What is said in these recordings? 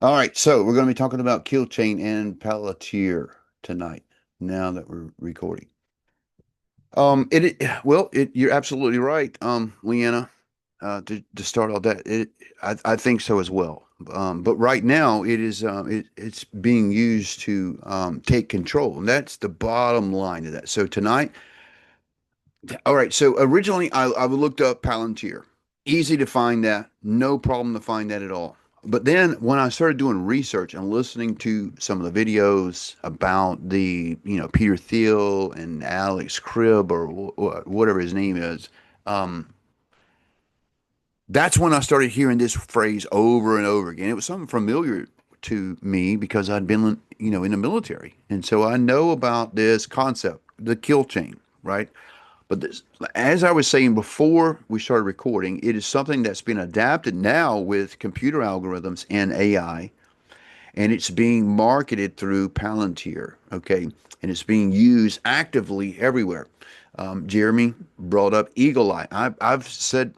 All right, so we're going to be talking about kill chain and Palantir tonight. Now that we're recording, you're absolutely right, Leanna. To start all that, I think so as well. But right now, it's being used to take control, and that's the bottom line of that. So tonight, all right. So originally, I looked up Palantir. Easy to find that. No problem to find that at all. But then when I started doing research and listening to some of the videos about Peter Thiel and Alex Cribb or whatever his name is, um, that's when I started hearing this phrase over and over again. It was something familiar to me because I'd been, in the military. And so I know about this concept, the kill chain, right? But this, as I was saying before we started recording, it is something that's been adapted now with computer algorithms and AI, and it's being marketed through Palantir, okay? And it's being used actively everywhere. Jeremy brought up Eagle Eye. I've said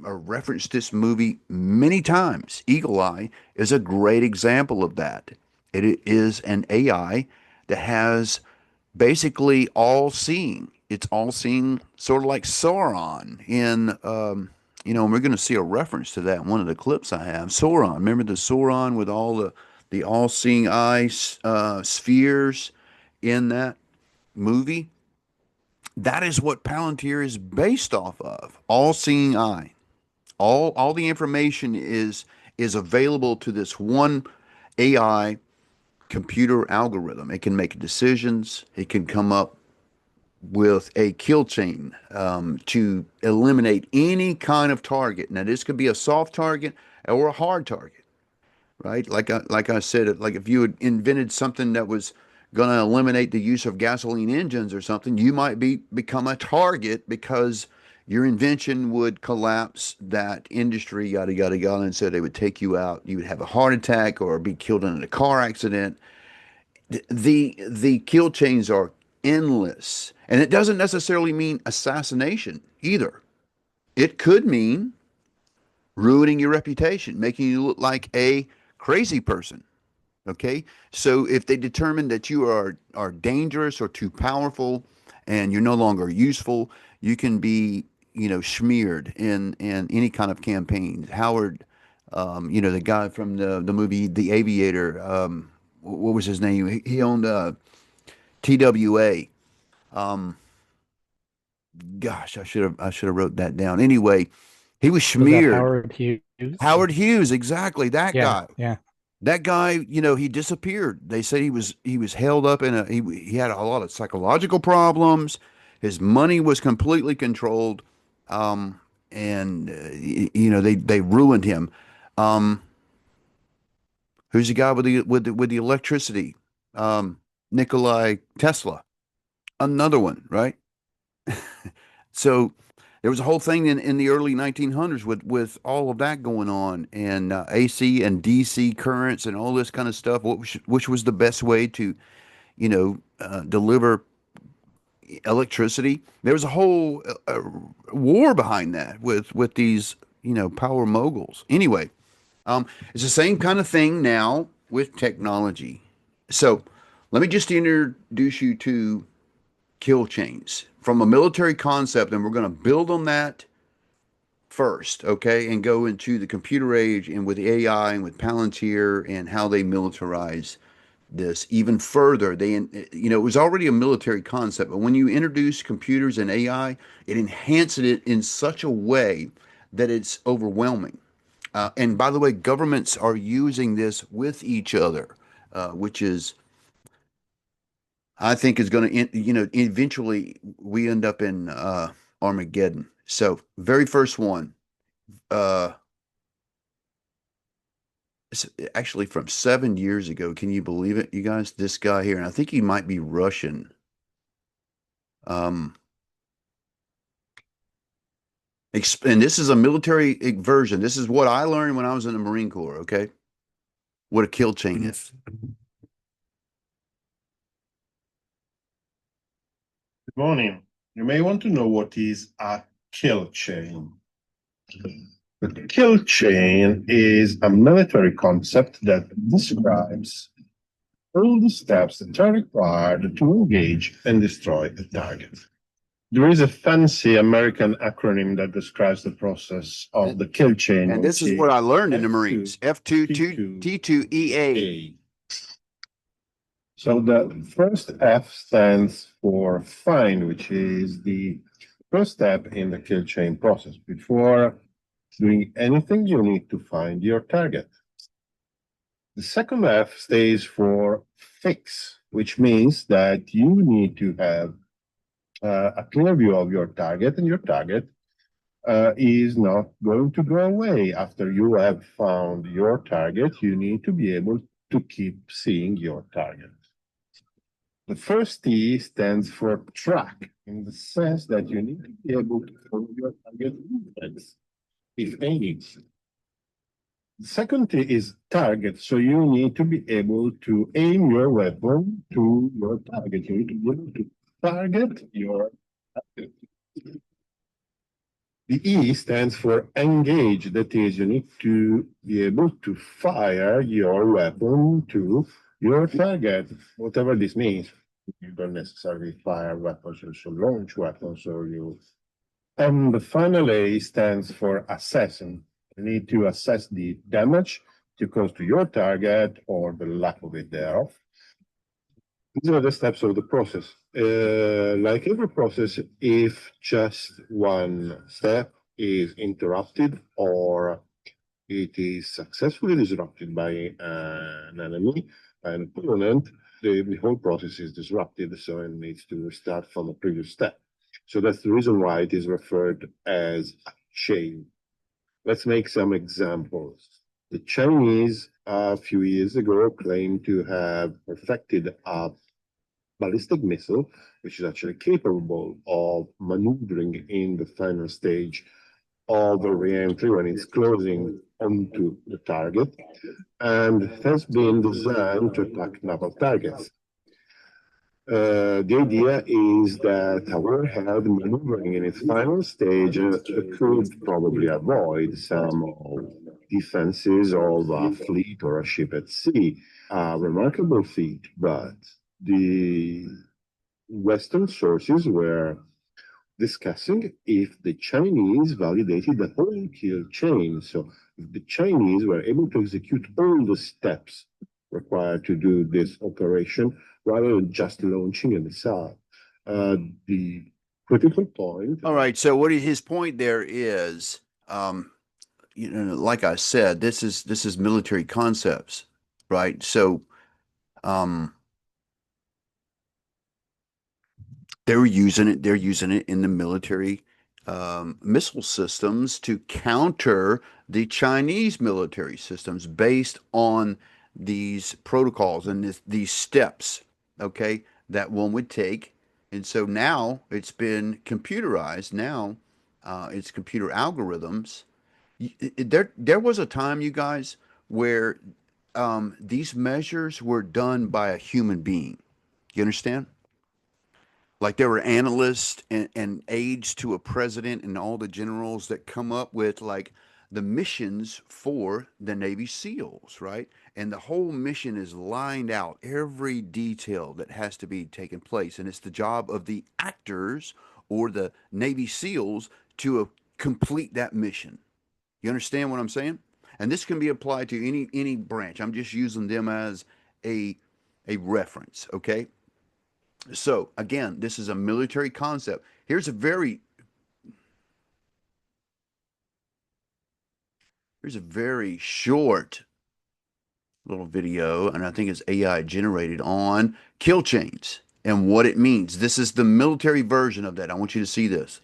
or referenced this movie many times. Eagle Eye is a great example of that. It is an AI that has basically all seeing. It's all seeing, sort of like Sauron in, and we're going to see a reference to that in one of the clips I have. Sauron, remember the Sauron with all the all seeing eye spheres in that movie? That is what Palantir is based off of. All seeing eye. All the information is available to this one AI computer algorithm. It can make decisions. It can come up with a kill chain to eliminate any kind of target. Now, this could be a soft target or a hard target, right? Like I said, like if you had invented something that was going to eliminate the use of gasoline engines or something, you might become a target because your invention would collapse that industry, yada yada yada, and so they would take you out. You would have a heart attack or be killed in a car accident. The kill chains are endless, and it doesn't necessarily mean assassination either. It could mean ruining your reputation, making you look like a crazy person. Okay, so if they determine that you are dangerous or too powerful, and you're no longer useful, you can be smeared in any kind of campaign. Howard, the guy from the movie The Aviator, what was his name? He owned TWA. Um, Gosh, I should have wrote that down. Anyway, he was Was that smeared. Howard Hughes? Howard Hughes, exactly that Yeah, guy. yeah. That guy, he disappeared. They said he was held up in he had a lot of psychological problems. His money was completely controlled, and they ruined him. Um, who's the guy with the electricity? Nikolai Tesla, another one, right? So there was a whole thing in the early 1900s with all of that going on, and AC and DC currents and all this kind of stuff. Which was the best way to, deliver electricity? There was a whole war behind that with these, power moguls. Anyway, it's the same kind of thing now with technology. So let me just introduce you to kill chains from a military concept, and we're going to build on that first, okay, and go into the computer age and with AI and with Palantir and how they militarize this even further. It was already a military concept, but when you introduce computers and AI, it enhances it in such a way that it's overwhelming. And by the way, governments are using this with each other, which is, I think, is going to, eventually we end up in Armageddon. So, very first one. Uh, it's actually from 7 years ago. Can you believe it, you guys? This guy here, and I think he might be Russian. Um, and this is a military version. This is what I learned when I was in the Marine Corps. Okay, what a kill chain is. Good morning. You may want to know what is a kill chain. The kill chain is a military concept that describes all the steps that are required to engage and destroy a target. There is a fancy American acronym that describes the process of the kill chain. And this is what I learned in the Marines, F2T2EA. So the first F stands for find, which is the first step in the kill chain process. Before doing anything, you need to find your target. The second F stands for fix, which means that you need to have a clear view of your target, and your target is not going to go away. After you have found your target, you need to be able to keep seeing your target. The first T stands for track, in the sense that you need to be able to follow your target movements, if any. The second T is target, so you need to be able to aim your weapon to your target. You need to be able to target your target. The E stands for engage, that is, you need to be able to fire your weapon to your target, whatever this means. You don't necessarily fire weapons, you should launch weapons, or you. And the final A stands for assessing. You need to assess the damage to cause to your target or the lack of it thereof. These are the steps of the process. Like every process, if just one step is interrupted or it is successfully disrupted by an enemy, by an opponent, the whole process is disrupted, so it needs to restart from a previous step. So that's the reason why it is referred as a chain. Let's make some examples. The Chinese, a few years ago, claimed to have perfected a ballistic missile, which is actually capable of maneuvering in the final stage of the re-entry when it's closing onto the target, and has been designed to attack naval targets. The idea is that a warhead maneuvering in its final stage could probably avoid some defenses of a fleet or a ship at sea. A remarkable feat, but the Western sources were discussing if the Chinese validated the whole kill chain. So if the Chinese were able to execute all the steps required to do this operation, rather than just launching a missile. The critical point. All right. So what his point there is, like I said, this is military concepts, right? So, they're using it in the military missile systems to counter the Chinese military systems based on these protocols and these steps, okay, that one would take. And so now it's been computerized. Now it's computer algorithms. There was a time, you guys, where these measures were done by a human being. You understand? Like there were analysts and aides to a president and all the generals that come up with like the missions for the Navy SEALs, right? And the whole mission is lined out, every detail that has to be taken place. And it's the job of the actors or the Navy SEALs to complete that mission. You understand what I'm saying? And this can be applied to any branch. I'm just using them as a reference, okay? So again, this is a military concept. Here's a very short little video, and I think it's AI generated on kill chains and what it means. This is the military version of that. I want you to see this.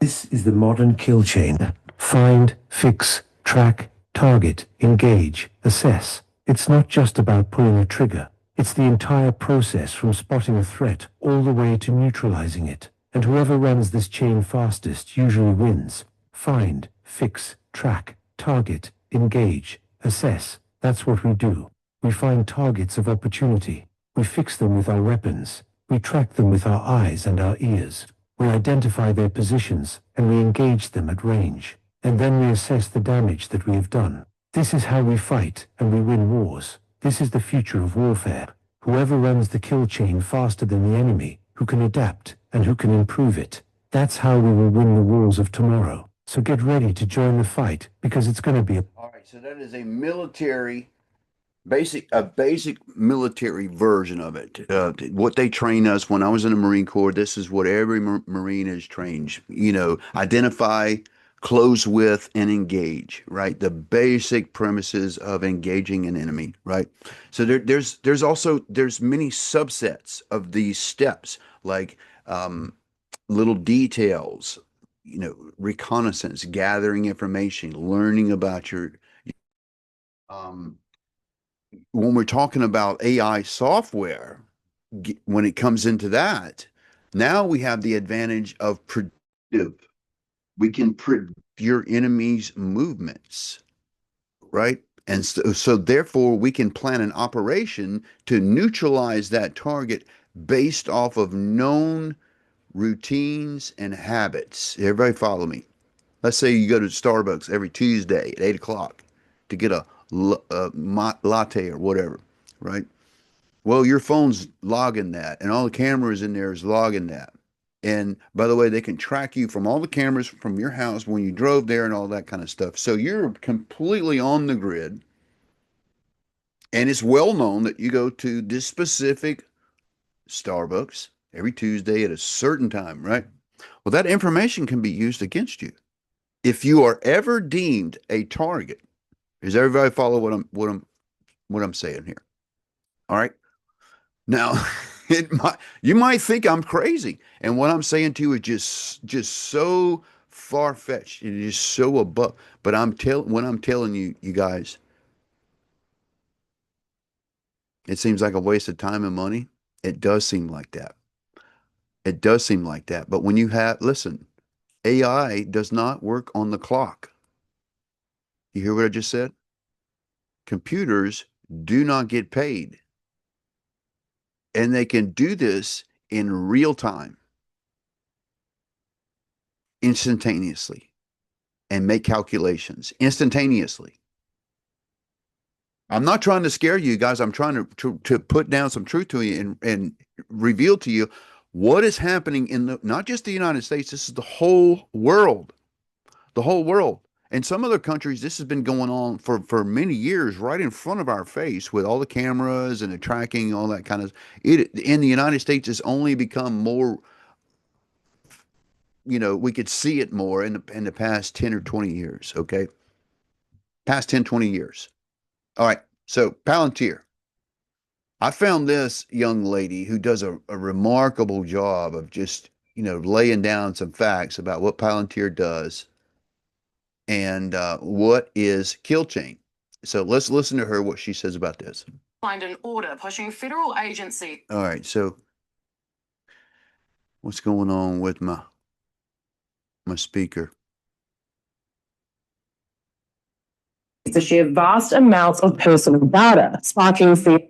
This is the modern kill chain. Find, fix, track, target, engage, assess. It's not just about pulling a trigger. It's the entire process from spotting a threat all the way to neutralizing it. And whoever runs this chain fastest usually wins. Find, fix, track, target, engage, assess. That's what we do. We find targets of opportunity. We fix them with our weapons. We track them with our eyes and our ears. We identify their positions, and we engage them at range. and then we assess the damage that we have done. This is how we fight and we win wars. This is the future of warfare. Whoever runs the kill chain faster than the enemy, who can adapt and who can improve it. That's how we will win the wars of tomorrow. So get ready to join the fight, because it's going to be a... All right, so that is a basic military version of it. What they train us when I was in the Marine Corps, this is what every Marine is trained. Identify, close with, and engage, right? The basic premises of engaging an enemy, right? So there's many subsets of these steps, like little details, reconnaissance, gathering information, learning about your when we're talking about AI software, when it comes into that, now we have the advantage of predictive. We can predict your enemy's movements, right? And so therefore, we can plan an operation to neutralize that target based off of known routines and habits. Everybody follow me. Let's say you go to Starbucks every Tuesday at 8 o'clock to get a latte or whatever, right? Well, your phone's logging that, and all the cameras in there is logging that. And by the way, they can track you from all the cameras from your house when you drove there and all that kind of stuff. So you're completely on the grid. And it's well known that you go to this specific Starbucks every Tuesday at a certain time, right? Well, that information can be used against you. If you are ever deemed a target, does everybody follow what I'm saying here? All right. Now, you might think I'm crazy, and what I'm saying to you is just so far-fetched. It is so above. But when I'm telling you, you guys, it seems like a waste of time and money. It does seem like that. It does seem like that. But when listen, AI does not work on the clock. You hear what I just said? Computers do not get paid. And they can do this in real time, instantaneously, and make calculations instantaneously. I'm not trying to scare you guys. I'm trying to put down some truth to you and reveal to you what is happening in not just the United States. This is the whole world. The whole world. In some other countries, this has been going on for many years, right in front of our face, with all the cameras and the tracking, all that kind of. In the United States, it's only become more. We could see it more in the past 10 or 20 years. Okay, past 10, 20 years. All right. So Palantir, I found this young lady who does a remarkable job of just laying down some facts about what Palantir does and what is kill chain. So let's listen to her, what she says about this. Find an order pushing federal agency. All right, so what's going on with my speaker? To share vast amounts of personal data, sparking fear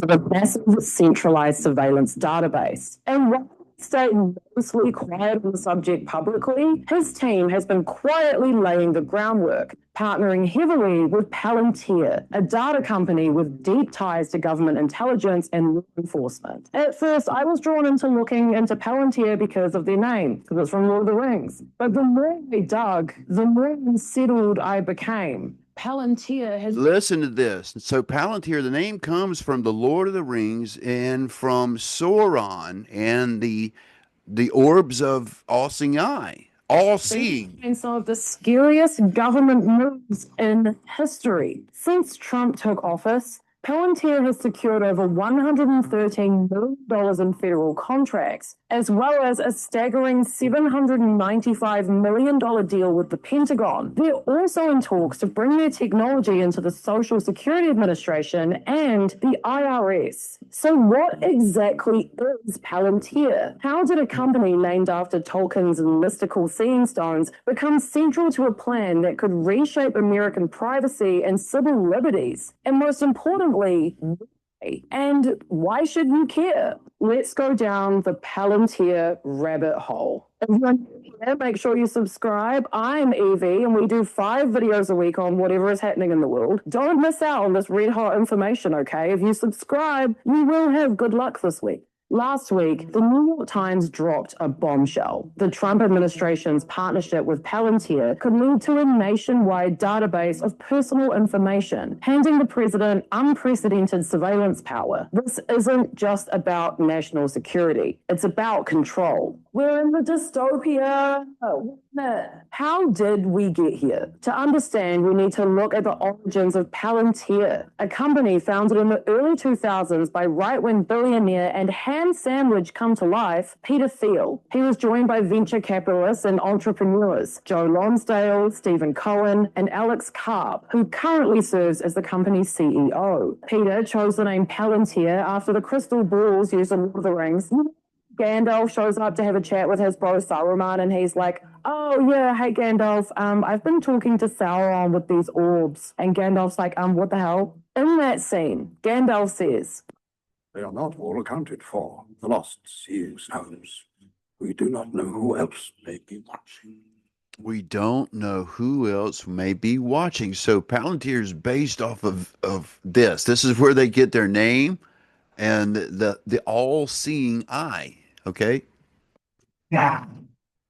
of a massive centralized surveillance database. And while the state mostly quiet on the subject publicly, his team has been quietly laying the groundwork, partnering heavily with Palantir, a data company with deep ties to government intelligence and law enforcement. At first, I was drawn into looking into Palantir because of their name, because it's from Lord of the Rings. But the more I dug, the more unsettled I became. Palantir has... Listen to this. So Palantir, the name comes from the Lord of the Rings and from Sauron and the orbs of all-seeing eye. All-seeing. And some of the scariest government moves in history. Since Trump took office, Palantir has secured over $113 million in federal contracts, as well as a staggering $795 million deal with the Pentagon. They're also in talks to bring their technology into the Social Security Administration and the IRS. So what exactly is Palantir? How did a company named after Tolkien's mystical seeing stones become central to a plan that could reshape American privacy and civil liberties? And most importantly, And why should you care? Let's go down the Palantir rabbit hole. If you're new here, make sure you subscribe. I'm Evie, and we do 5 videos a week on whatever is happening in the world. Don't miss out on this red hot information, okay? If you subscribe, you will have good luck this week. Last week, the New York Times dropped a bombshell. The Trump administration's partnership with Palantir could lead to a nationwide database of personal information, handing the president unprecedented surveillance power. This isn't just about national security. It's about control. We're in the dystopia. How did we get here? To understand, we need to look at the origins of Palantir, a company founded in the early 2000s by right-wing billionaire and ham sandwich come to life, Peter Thiel. He was joined by venture capitalists and entrepreneurs, Joe Lonsdale, Stephen Cohen, and Alex Karp, who currently serves as the company's CEO. Peter chose the name Palantir after the crystal balls used in Lord of the Rings. Gandalf shows up to have a chat with his bro Saruman, and he's like, oh yeah, hey Gandalf, I've been talking to Sauron with these orbs. And Gandalf's like, what the hell? In that scene, Gandalf says, they are not all accounted for. The lost seers knows. We do not know who else may be watching. We don't know who else may be watching. So Palantir is based off of this. This is where they get their name and the all-seeing eye. Okay. yeah.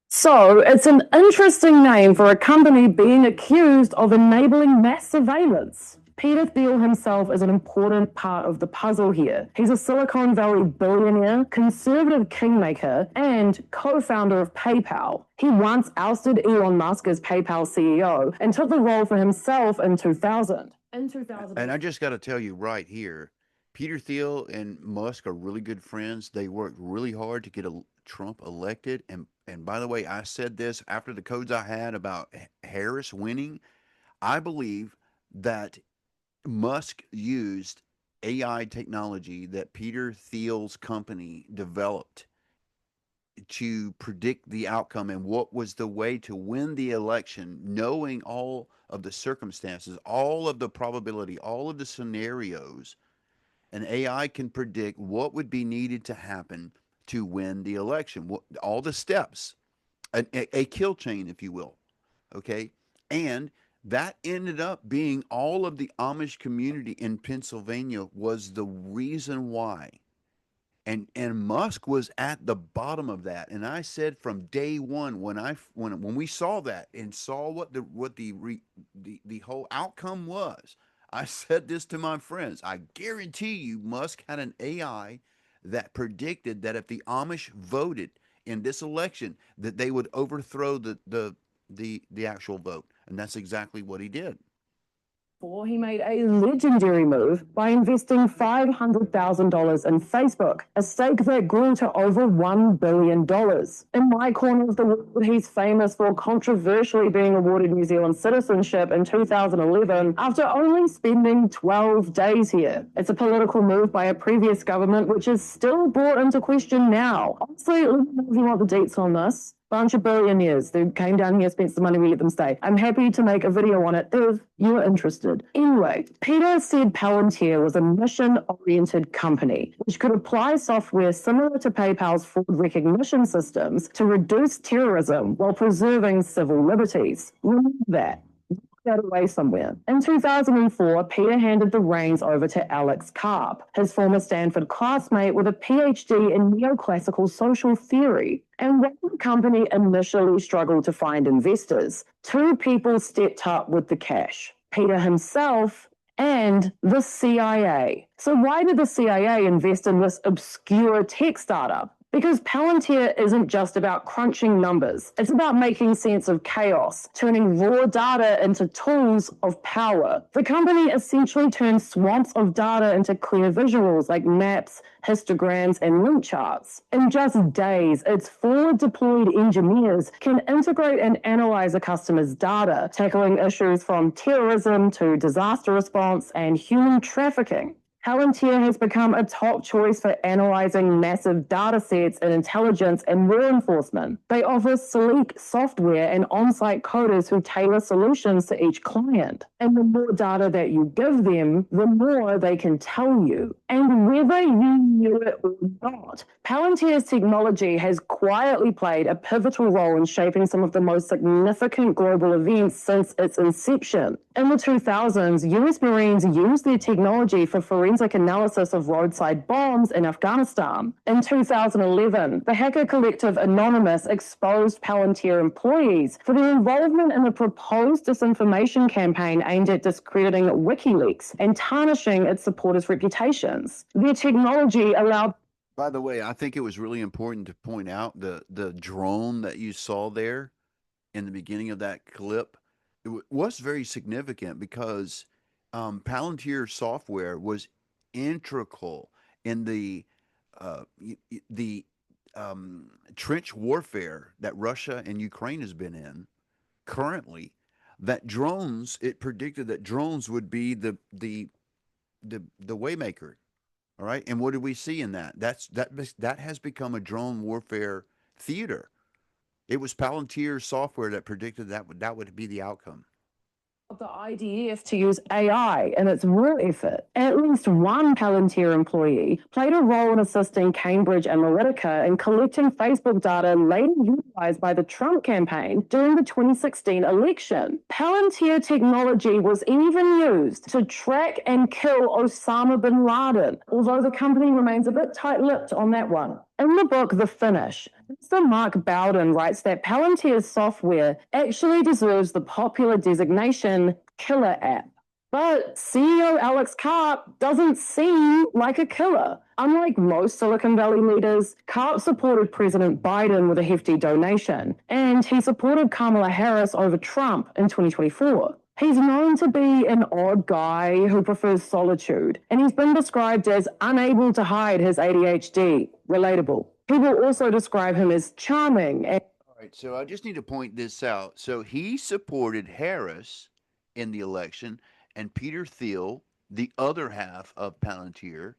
So it's an interesting name for a company being accused of enabling mass surveillance. Peter Thiel himself is an important part of the puzzle here. He's a Silicon Valley billionaire, conservative kingmaker, and co-founder of PayPal. He once ousted Elon Musk as PayPal CEO and took the role for himself in 2000. And I just got to tell you right here, Peter Thiel and Musk are really good friends. They worked really hard to get Trump elected. And by the way, I said this after the codes I had about Harris winning. I believe that Musk used AI technology that Peter Thiel's company developed to predict the outcome and what was the way to win the election, knowing all of the circumstances, all of the probability, all of the scenarios. An AI can predict what would be needed to happen to win the election, all the steps, a kill chain, if you will. Okay. And that ended up being all of the Amish community in Pennsylvania was the reason why. And Musk was at the bottom of that. And I said from day one, when we saw that and saw what the whole outcome was, I said this to my friends. I guarantee you Musk had an AI that predicted that if the Amish voted in this election, that they would overthrow the actual vote. And that's exactly what he did. He made a legendary move by investing $500,000 in Facebook, a stake that grew to over $1 billion. In my corner of the world, he's famous for controversially being awarded New Zealand citizenship in 2011 after only spending 12 days here. It's a political move by a previous government, which is still brought into question now. Honestly, let me know if you want the deets on this. Bunch of billionaires who came down here, spent some money, we let them stay. I'm happy to make a video on it if you're interested. Anyway, Peter said Palantir was a mission-oriented company, which could apply software similar to PayPal's fraud recognition systems to reduce terrorism while preserving civil liberties. Remember that away somewhere. In 2004, Peter handed the reins over to Alex Karp, his former Stanford classmate with a PhD in neoclassical social theory. And when the company initially struggled to find investors, 2 people stepped up with the cash: Peter himself and the CIA. So why did the CIA invest in this obscure tech startup? Because Palantir isn't just about crunching numbers. It's about making sense of chaos, turning raw data into tools of power. The company essentially turns swamps of data into clear visuals like maps, histograms, and link charts. In just days, its forward-deployed engineers can integrate and analyze a customer's data, tackling issues from terrorism to disaster response and human trafficking. Palantir has become a top choice for analyzing massive data sets in intelligence and law enforcement. They offer sleek software and on-site coders who tailor solutions to each client. And the more data that you give them, the more they can tell you. And whether you knew it or not, Palantir's technology has quietly played a pivotal role in shaping some of the most significant global events since its inception. In the 2000s, US Marines used their technology for forensic analysis of roadside bombs in Afghanistan. In 2011, the hacker collective Anonymous exposed Palantir employees for their involvement in a proposed disinformation campaign aimed at discrediting WikiLeaks and tarnishing its supporters' reputations. Their technology allowed. By the way, I think it was really important to point out the drone that you saw there in the beginning of that clip. It was very significant because Palantir software was integral in the trench warfare that Russia and Ukraine has been in currently. That drones, it predicted that drones would be the waymaker. All right, and what did we see in that? That has become a drone warfare theater. It was Palantir software that predicted that would be the outcome. Of the IDF to use AI in its war effort. At least one Palantir employee played a role in assisting Cambridge Analytica in collecting Facebook data later utilized by the Trump campaign during the 2016 election. Palantir technology was even used to track and kill Osama bin Laden, although the company remains a bit tight-lipped on that one. In the book The Finish, Mr. Mark Bowden writes that Palantir's software actually deserves the popular designation killer app. But CEO Alex Karp doesn't seem like a killer. Unlike most Silicon Valley leaders, Karp supported President Biden with a hefty donation, and he supported Kamala Harris over Trump in 2024. He's known to be an odd guy who prefers solitude, and he's been described as unable to hide his ADHD. Relatable. People also describe him as charming. All right, so I just need to point this out. So he supported Harris in the election, and Peter Thiel, the other half of Palantir,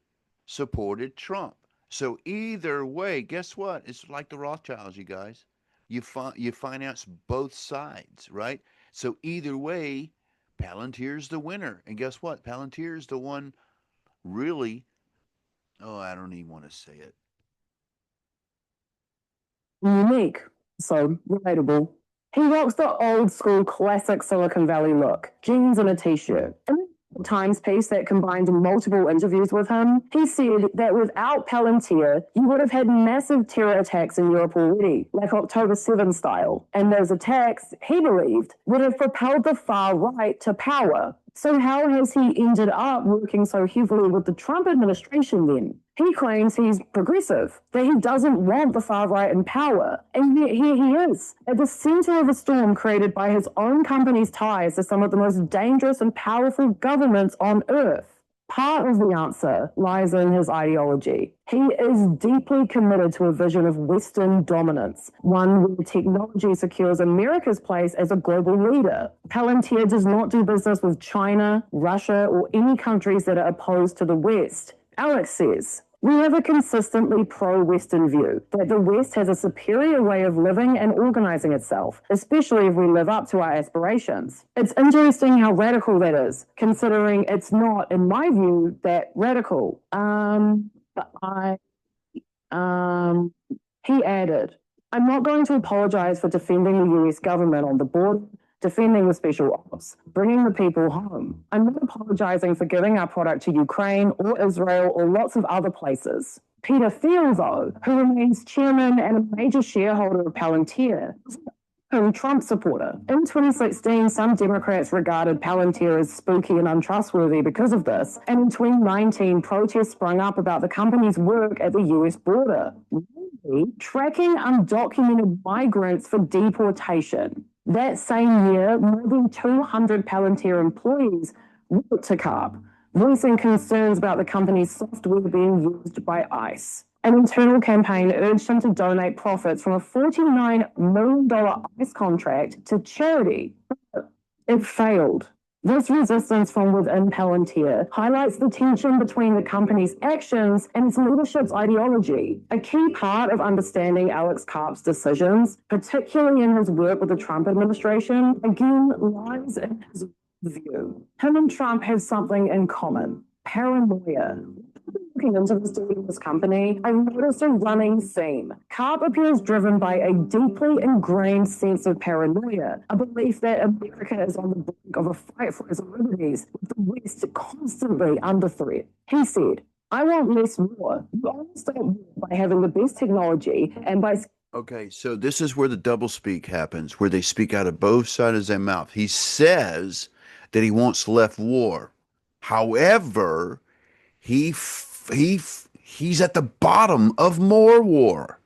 supported Trump. So either way, guess what? It's like the Rothschilds, you guys. You finance both sides, right? So either way, Palantir's the winner. And guess what? Palantir's the one really, oh, I don't even want to say it. Unique, so relatable. He rocks the old school classic Silicon Valley look, jeans and a t-shirt. In a Times piece that combined multiple interviews with him, he said that without Palantir, you would have had massive terror attacks in Europe already, like October 7 style. And those attacks, he believed, would have propelled the far right to power. So how has he ended up working so heavily with the Trump administration then? He claims he's progressive, that he doesn't want the far right in power, and yet here he is, at the center of a storm created by his own company's ties to some of the most dangerous and powerful governments on earth. Part of the answer lies in his ideology. He is deeply committed to a vision of Western dominance, one where technology secures America's place as a global leader. Palantir does not do business with China, Russia, or any countries that are opposed to the West. Alex says, we have a consistently pro-Western view that the West has a superior way of living and organizing itself, especially if we live up to our aspirations. It's interesting how radical that is, considering it's not, in my view, that radical. He added, I'm not going to apologize for defending the US government on the border, defending the special ops, bringing the people home. I'm not apologizing for giving our product to Ukraine or Israel or lots of other places. Peter Thiel, though, who remains chairman and a major shareholder of Palantir, is a Trump supporter. In 2016, some Democrats regarded Palantir as spooky and untrustworthy because of this, and in 2019, protests sprung up about the company's work at the US border, tracking undocumented migrants for deportation. That same year, more than 200 Palantir employees wrote to Karp, voicing concerns about the company's software being used by ICE. An internal campaign urged him to donate profits from a $49 million ICE contract to charity. It failed. This resistance from within Palantir highlights the tension between the company's actions and its leadership's ideology. A key part of understanding Alex Karp's decisions, particularly in his work with the Trump administration, again lies in his view. Him and Trump have something in common: paranoia. Looking into this deal with this company, I noticed a running theme. Carp appears driven by a deeply ingrained sense of paranoia, a belief that America is on the brink of a fight for its liberties, with the West constantly under threat. He said, "I want less war. You only stop war by having the best technology and by." Okay, so this is where the doublespeak happens, where they speak out of both sides of their mouth. He says that he wants left war. However, he's at the bottom of more war.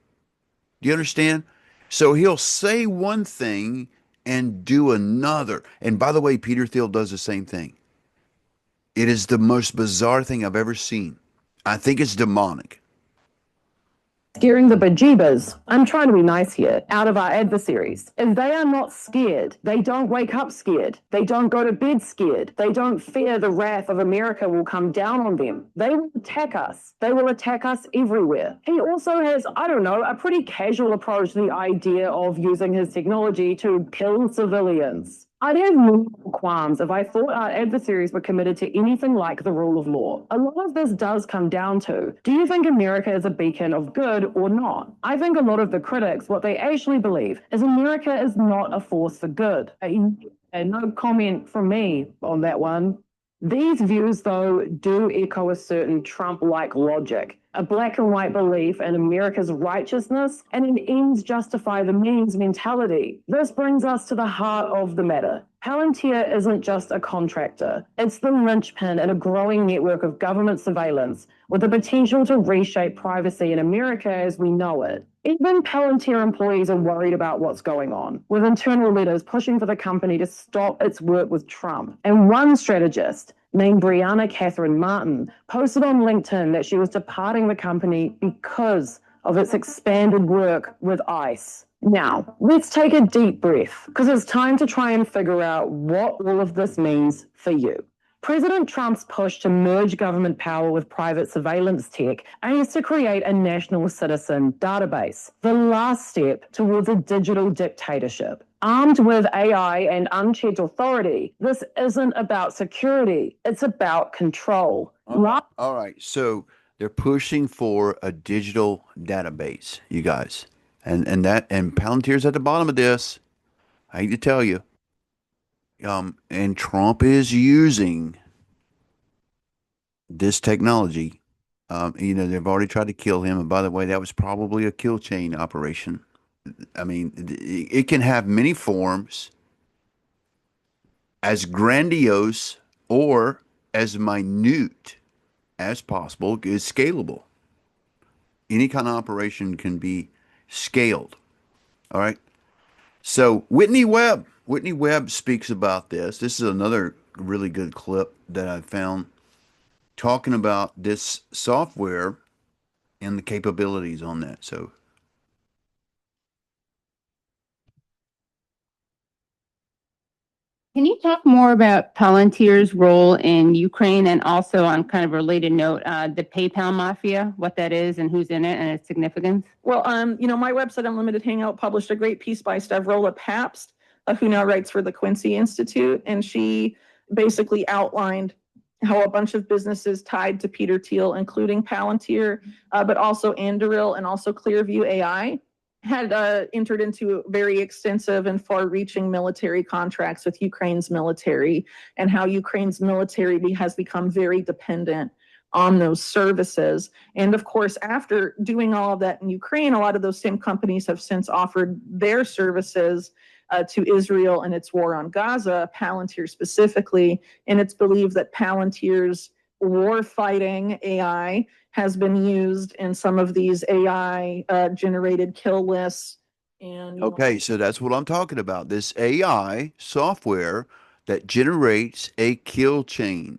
Do you understand? So he'll say one thing and do another. And by the way, Peter Thiel does the same thing. It is the most bizarre thing I've ever seen. I think it's demonic. Scaring the bejeebers, I'm trying to be nice here, out of our adversaries. If they are not scared, they don't wake up scared. They don't go to bed scared. They don't fear the wrath of America will come down on them. They will attack us. They will attack us everywhere. He also has, I don't know, a pretty casual approach to the idea of using his technology to kill civilians. I'd have no qualms if I thought our adversaries were committed to anything like the rule of law. A lot of this does come down to, do you think America is a beacon of good or not? I think a lot of the critics, what they actually believe is America is not a force for good. And no comment from me on that one. These views, though, do echo a certain Trump-like logic, a black and white belief in America's righteousness and an ends justify the means mentality. This brings us to the heart of the matter. Palantir isn't just a contractor. It's the linchpin in a growing network of government surveillance with the potential to reshape privacy in America as we know it. Even Palantir employees are worried about what's going on, with internal letters pushing for the company to stop its work with Trump. And one strategist, named Brianna Catherine Martin, posted on LinkedIn that she was departing the company because of its expanded work with ICE. Now, let's take a deep breath, because it's time to try and figure out what all of this means for you. President Trump's push to merge government power with private surveillance tech aims to create a national citizen database, the last step towards a digital dictatorship. Armed with AI and unchecked authority, this isn't about security, it's about control. All right, so they're pushing for a digital database, you guys. And Palantir's at the bottom of this. I hate to tell you. And Trump is using this technology. They've already tried to kill him. And by the way, that was probably a kill chain operation. I mean, it can have many forms, as grandiose or as minute as possible. It's scalable. Any kind of operation can be scaled. All right. So Whitney Webb speaks about this. This is another really good clip that I found talking about this software and the capabilities on that. So can you talk more about Palantir's role in Ukraine and also on kind of a related note, the PayPal mafia, what that is and who's in it and its significance? Well, my website, Unlimited Hangout, published a great piece by Stavrola Pabst, who now writes for the Quincy Institute, and she basically outlined how a bunch of businesses tied to Peter Thiel, including Palantir, but also Anduril and also Clearview AI, had entered into very extensive and far-reaching military contracts with Ukraine's military, and how Ukraine's military has become very dependent on those services. And of course, after doing all of that in Ukraine, a lot of those same companies have since offered their services to Israel in its war on Gaza, Palantir specifically, and it's believed that Palantir's war-fighting AI has been used in some of these AI generated kill lists. And okay, so that's what I'm talking about. This AI software that generates a kill chain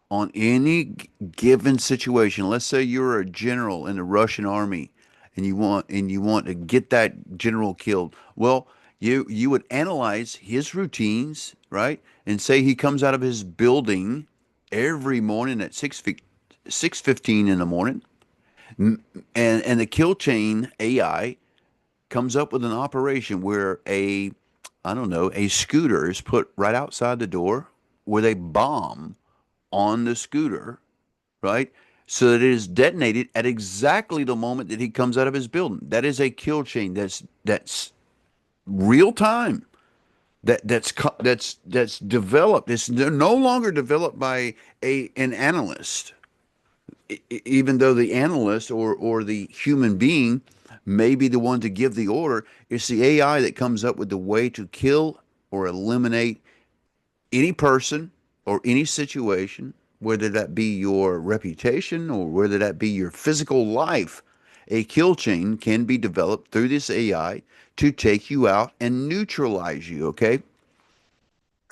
on any given situation. Let's say you're a general in the Russian army and you want to get that general killed. Well, you would analyze his routines, right? And say he comes out of his building every morning at 6:15 in the morning, and the kill chain AI comes up with an operation where a scooter is put right outside the door bomb on the scooter, right? So that it is detonated at exactly the moment that he comes out of his building. That is a kill chain. That's real time. That's developed. It's no longer developed by an analyst, even though the analyst or the human being may be the one to give the order. It's the AI that comes up with the way to kill or eliminate any person or any situation, whether that be your reputation or whether that be your physical life. A kill chain can be developed through this AI to take you out and neutralize you, okay?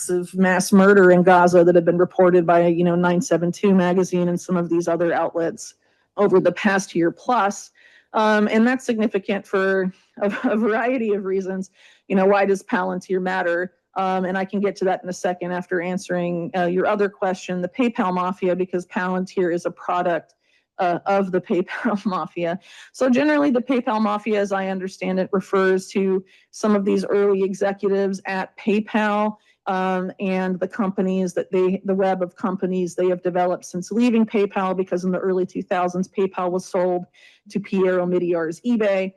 Of mass murder in Gaza that have been reported by, 972 magazine and some of these other outlets over the past year plus. And that's significant for a variety of reasons. Why does Palantir matter? And I can get to that in a second after answering your other question, the PayPal mafia, because Palantir is a product of the PayPal mafia. So generally the PayPal mafia, as I understand it, refers to some of these early executives at PayPal, and the companies the web of companies they have developed since leaving PayPal, because in the early 2000s, PayPal was sold to Pierre Omidyar's eBay.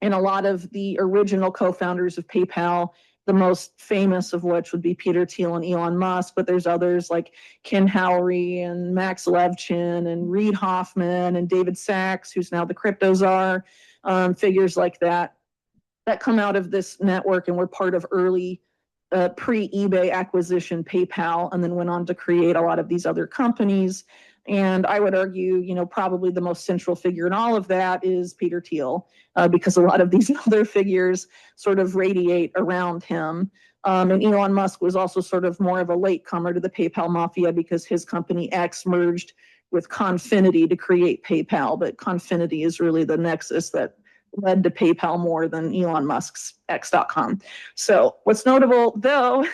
And a lot of the original co-founders of PayPal, the most famous of which would be Peter Thiel and Elon Musk, but there's others like Ken Howry and Max Levchin and Reid Hoffman and David Sachs, who's now the crypto czar, figures like that come out of this network and were part of early pre-eBay acquisition PayPal, and then went on to create a lot of these other companies. And I would argue, probably the most central figure in all of that is Peter Thiel, because a lot of these other figures sort of radiate around him. And Elon Musk was also sort of more of a latecomer to the PayPal mafia, because his company X merged with Confinity to create PayPal, but Confinity is really the nexus that led to PayPal more than Elon Musk's X.com. So what's notable, though,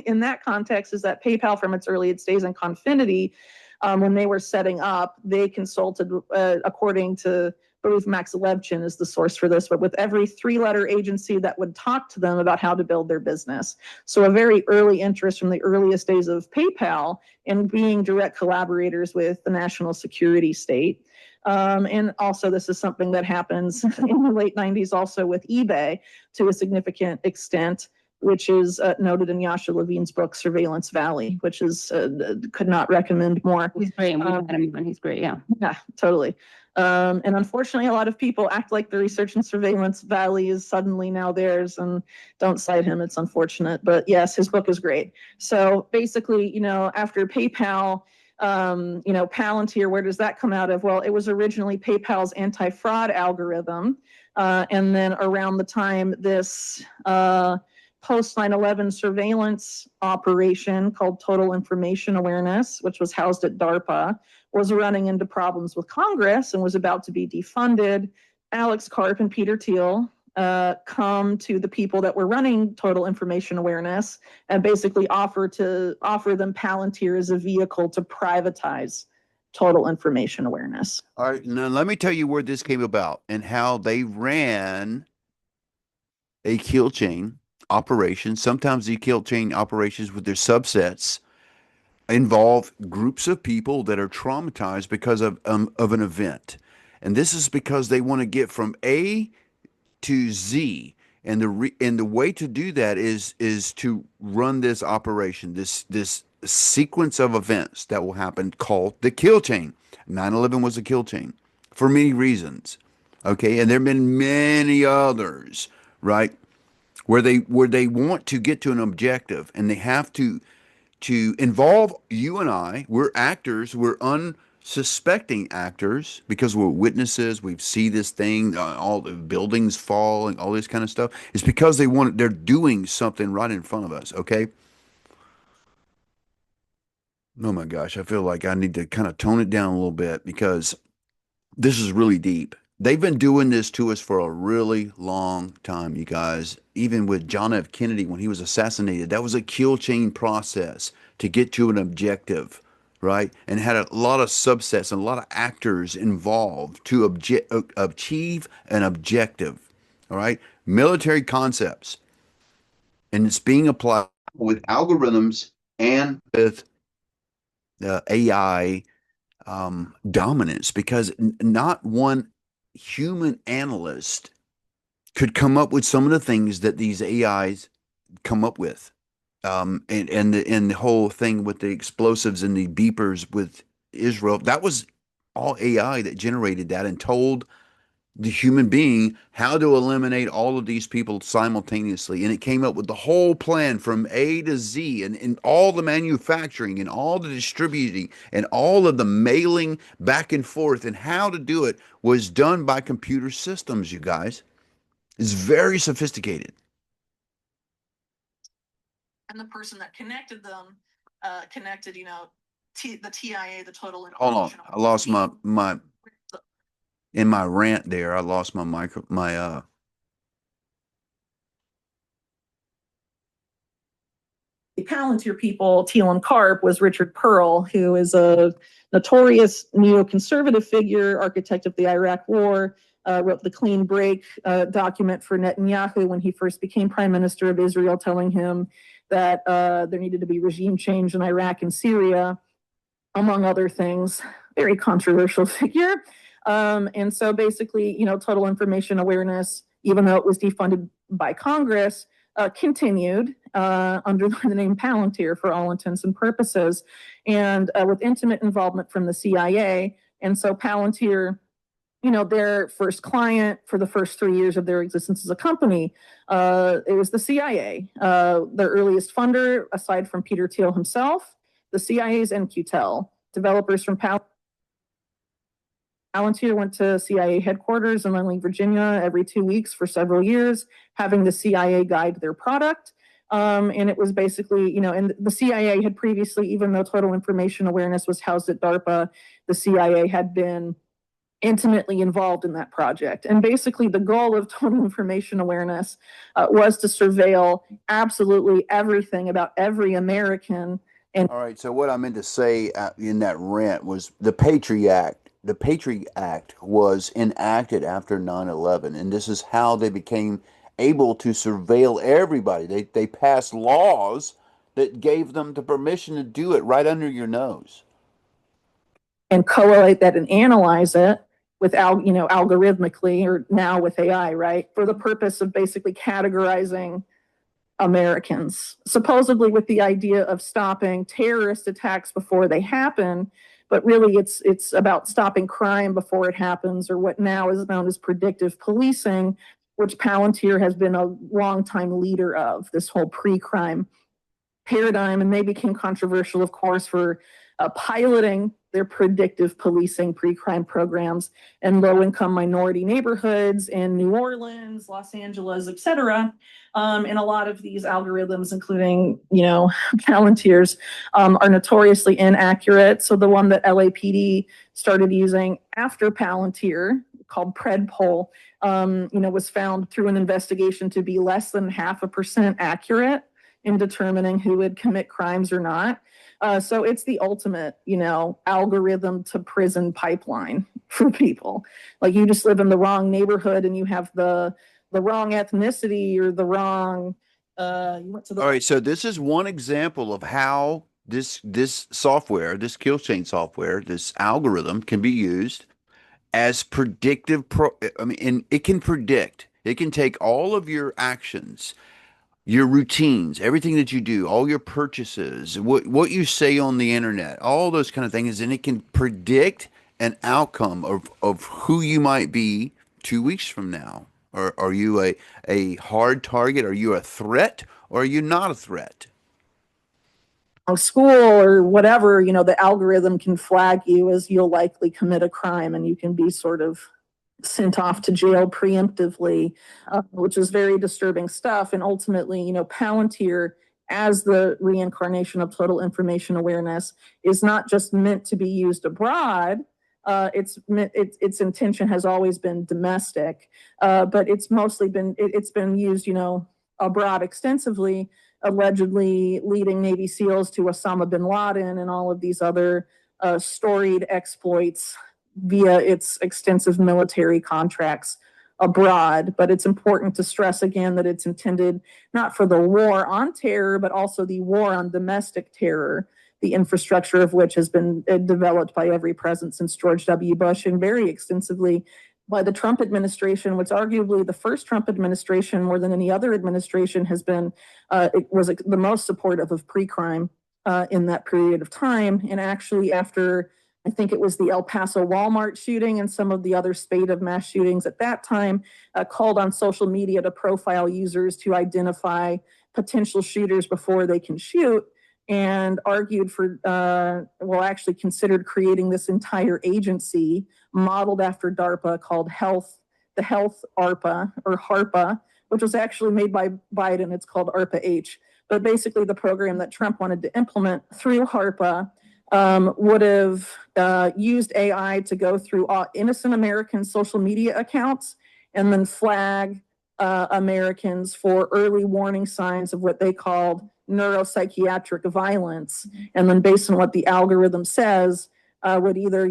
in that context is that PayPal, from its earliest days in Confinity, when they were setting up, they consulted, according to, I believe Max Levchin is the source for this, but with every three-letter agency that would talk to them about how to build their business. So a very early interest from the earliest days of PayPal in being direct collaborators with the national security state. And also, this is something that happens in the late 90s also with eBay to a significant extent, which is noted in Yasha Levine's book, Surveillance Valley, which is could not recommend more. He's great. We've had him on. He's great. Yeah. Yeah, totally. And unfortunately, a lot of people act like the research in Surveillance Valley is suddenly now theirs and don't cite him. It's unfortunate. But yes, his book is great. So basically, after PayPal, Palantir, where does that come out of? Well, it was originally PayPal's anti-fraud algorithm. And then around the time this post 9/11 surveillance operation called Total Information Awareness, which was housed at DARPA, was running into problems with Congress and was about to be defunded, Alex Karp and Peter Thiel come to the people that were running Total Information Awareness and basically offer them Palantir as a vehicle to privatize Total Information Awareness. All right, now let me tell you where this came about and how they ran a kill chain operation. Sometimes the kill chain operations with their subsets involve groups of people that are traumatized because of an event. And this is because they want to get from A to Z. And the way to do that is to run this operation, this sequence of events that will happen called the kill chain. 9/11 was a kill chain for many reasons. Okay. And there have been many others, right? Where they want to get to an objective, and they have to involve you and I. We're actors. We're unsuspecting actors because we're witnesses. We see this thing, all the buildings fall and all this kind of stuff. It's because they're doing something right in front of us. Okay. Oh my gosh, I feel like I need to kind of tone it down a little bit because this is really deep. They've been doing this to us for a really long time, you guys. Even with John F. Kennedy, when he was assassinated, that was a kill chain process to get to an objective, right? And had a lot of subsets and a lot of actors involved to achieve an objective, all right? Military concepts. And it's being applied with algorithms and with AI dominance, because not one human analyst could come up with some of the things that these AIs come up with. And the whole thing with the explosives and the beepers with Israel, that was all AI that generated that and told the human being how to eliminate all of these people simultaneously. And it came up with the whole plan from A to Z, and all the manufacturing and all the distributing and all of the mailing back and forth and how to do it was done by computer systems, you guys. It's very sophisticated. And the person that connected them, connected, the TIA, the total. Hold on. I lost my in my rant there. I lost my The Palantir people, Teal and Karp, was Richard Pearl, who is a notorious neoconservative figure, architect of the Iraq War, wrote the clean break document for Netanyahu when he first became prime minister of Israel, telling him that there needed to be regime change in Iraq and Syria, among other things. Very controversial figure. And so basically, total information awareness, even though it was defunded by Congress, continued under the name Palantir for all intents and purposes, and with intimate involvement from the CIA. And so Palantir, their first client for the first 3 years of their existence as a company, it was the CIA. Their earliest funder, aside from Peter Thiel himself, the CIA's NQTEL. Developers from Palantir went to CIA headquarters in Langley, Virginia every 2 weeks for several years, having the CIA guide their product. And it was basically, and the CIA had previously, even though total information awareness was housed at DARPA, the CIA had been intimately involved in that project. And basically the goal of total information awareness was to surveil absolutely everything about every American. And all right, so what I meant to say in that rant was the Patriot Act. The Patriot Act was enacted after 9/11, and this is how they became able to surveil everybody. They passed laws that gave them the permission to do it right under your nose. And correlate that and analyze it without, algorithmically, or now with AI, right? For the purpose of basically categorizing Americans, supposedly with the idea of stopping terrorist attacks before they happen, but really it's about stopping crime before it happens, or what now is known as predictive policing, which Palantir has been a longtime leader of, this whole pre-crime paradigm. And they became controversial, of course, for piloting their predictive policing pre-crime programs in low-income minority neighborhoods in New Orleans, Los Angeles, et cetera. And a lot of these algorithms, including, Palantir's, are notoriously inaccurate. So the one that LAPD started using after Palantir, called PredPol, was found through an investigation to be less than 0.5% accurate in determining who would commit crimes or not. So it's the ultimate, algorithm to prison pipeline for people. Like, you just live in the wrong neighborhood and you have the wrong ethnicity or the wrong, you went to the. All right, so this is one example of how this software, this kill chain software, this algorithm can be used as predictive. And it can predict. It can take all of your actions, your routines, everything that you do, all your purchases, what you say on the internet, all those kind of things, and it can predict an outcome of who you might be 2 weeks from now. Are you a hard target? Are you a threat, or are you not a threat? School or whatever, the algorithm can flag you as you'll likely commit a crime, and you can be sort of sent off to jail preemptively, which is very disturbing stuff. And ultimately, Palantir, as the reincarnation of total information awareness, is not just meant to be used abroad. Its intention has always been domestic, but it's mostly been used, abroad extensively, allegedly leading Navy SEALs to Osama bin Laden and all of these other storied exploits via its extensive military contracts abroad. But it's important to stress again that it's intended not for the war on terror, but also the war on domestic terror, the infrastructure of which has been developed by every president since George W. Bush and very extensively by the Trump administration, which arguably the first Trump administration more than any other administration has been, it was the most supportive of pre-crime in that period of time. And actually after, I think it was the El Paso Walmart shooting and some of the other spate of mass shootings at that time, called on social media to profile users to identify potential shooters before they can shoot, and argued for, actually considered creating this entire agency modeled after DARPA called the Health ARPA or HARPA, which was actually made by Biden. It's called ARPA-H. But basically the program that Trump wanted to implement through HARPA would have used AI to go through innocent American social media accounts and then flag Americans for early warning signs of what they called neuropsychiatric violence. And then based on what the algorithm says, would either,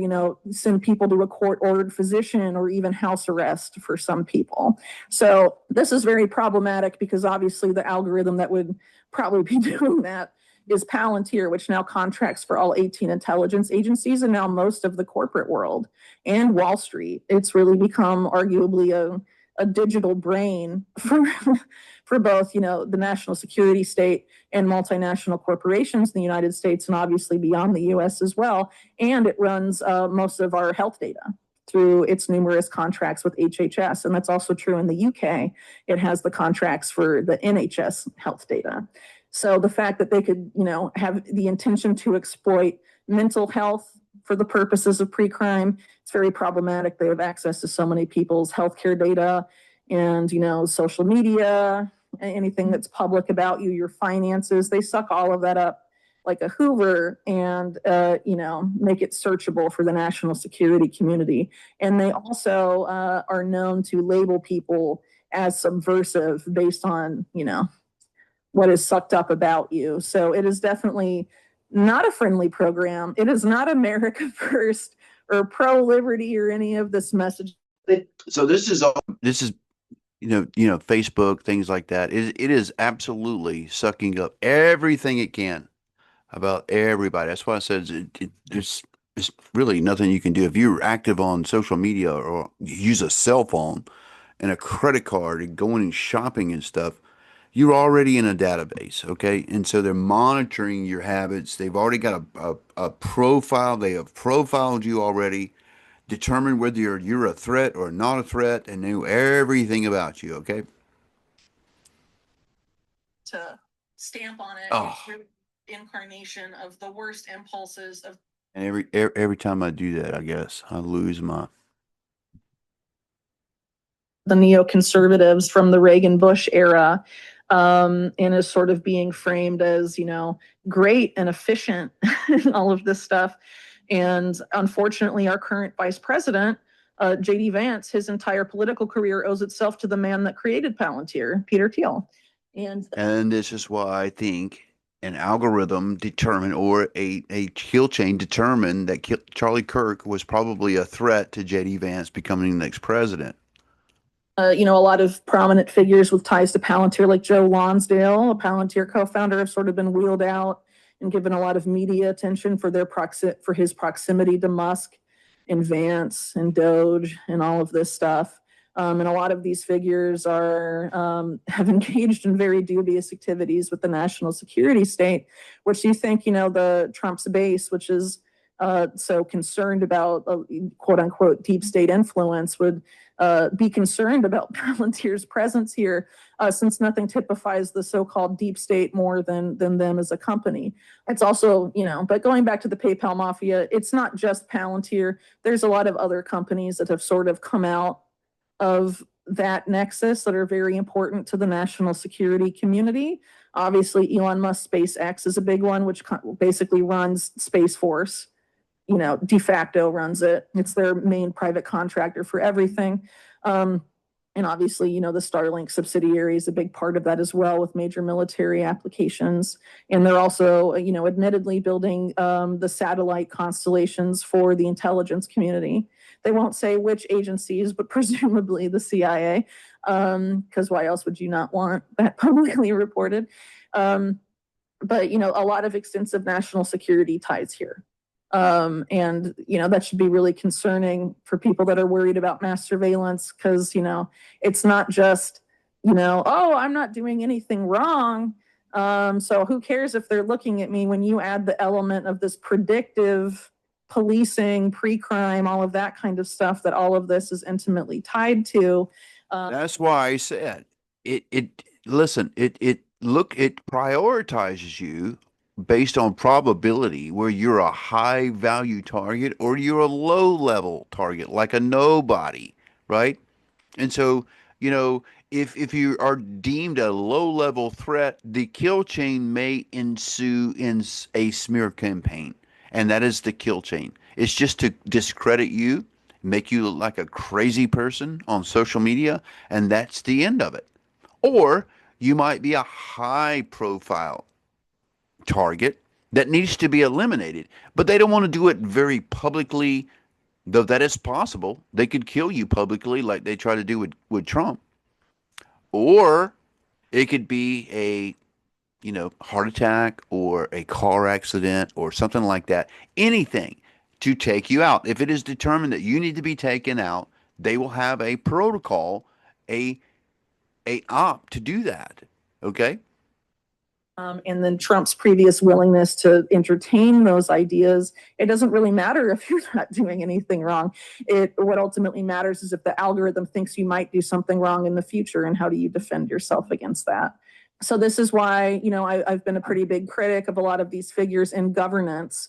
send people to a court-ordered physician or even house arrest for some people. So this is very problematic because obviously the algorithm that would probably be doing that is Palantir, which now contracts for all 18 intelligence agencies and now most of the corporate world and Wall Street. It's really become arguably a digital brain for both, the national security state and multinational corporations in the United States and obviously beyond the US as well. And it runs most of our health data through its numerous contracts with HHS. And that's also true in the UK. It has the contracts for the NHS health data. So the fact that they could, have the intention to exploit mental health for the purposes of pre-crime, it's very problematic. They have access to so many people's healthcare data and, social media, anything that's public about you, your finances. They suck all of that up like a Hoover and, make it searchable for the national security community. And they also are known to label people as subversive based on, what is sucked up about you. So it is definitely not a friendly program. It is not America First or pro-liberty or any of this message. So this is Facebook, things like that. It is absolutely sucking up everything it can about everybody. That's why I said there's really nothing you can do. If you're active on social media or use a cell phone and a credit card and going and shopping and stuff, you're already in a database, okay? And so they're monitoring your habits. They've already got a profile. They have profiled you already, determined whether you're a threat or not a threat, and knew everything about you, okay? To stamp on it, Oh. it's the incarnation of the worst impulses of. And every time I do that, I guess I lose my. The neoconservatives from the Reagan-Bush era, and is sort of being framed as, great and efficient and all of this stuff. And unfortunately, our current vice president, J.D. Vance, his entire political career owes itself to the man that created Palantir, Peter Thiel. And this is why I think an algorithm determined or a kill chain determined that Charlie Kirk was probably a threat to J.D. Vance becoming the next president. A lot of prominent figures with ties to Palantir, like Joe Lonsdale, a Palantir co-founder, have sort of been wheeled out and given a lot of media attention for his proximity to Musk and Vance and Doge and all of this stuff. And a lot of these figures have engaged in very dubious activities with the national security state, which you think, the Trump's base, which is so concerned about quote unquote deep state influence, would be concerned about Palantir's presence here, since nothing typifies the so-called deep state more than them as a company. It's also, but going back to the PayPal mafia, it's not just Palantir. There's a lot of other companies that have sort of come out of that nexus that are very important to the national security community. Obviously, Elon Musk SpaceX is a big one, which basically runs Space Force. De facto runs it. It's their main private contractor for everything. And obviously, the Starlink subsidiary is a big part of that as well, with major military applications. And they're also, admittedly building the satellite constellations for the intelligence community. They won't say which agencies, but presumably the CIA, because why else would you not want that publicly reported? But, you know, a lot of extensive national security ties here. And, you know, that should be really concerning for people that are worried about mass surveillance, because, you know, it's not just, you know, oh, I'm not doing anything wrong. So who cares if they're looking at me? When you add the element of this predictive policing, pre-crime, all of that kind of stuff, that all of this is intimately tied to. That's why I said it prioritizes you based on probability, where you're a high value target or you're a low level target, like a nobody, right? And so, you know, if you are deemed a low level threat, the kill chain may ensue in a smear campaign. And that is the kill chain. It's just to discredit you, make you look like a crazy person on social media, and that's the end of it. Or you might be a high profile target that needs to be eliminated, but they don't want to do it very publicly, though that is possible. They could kill you publicly like they try to do with Trump. Or it could be a, you know, heart attack or a car accident or something like that. Anything to take you out. If it is determined that you need to be taken out, they will have a protocol, a op to do that. Okay? And then Trump's previous willingness to entertain those ideas. It doesn't really matter if you're not doing anything wrong. What ultimately matters is if the algorithm thinks you might do something wrong in the future, and how do you defend yourself against that? So this is why, you know, I've been a pretty big critic of a lot of these figures in governance,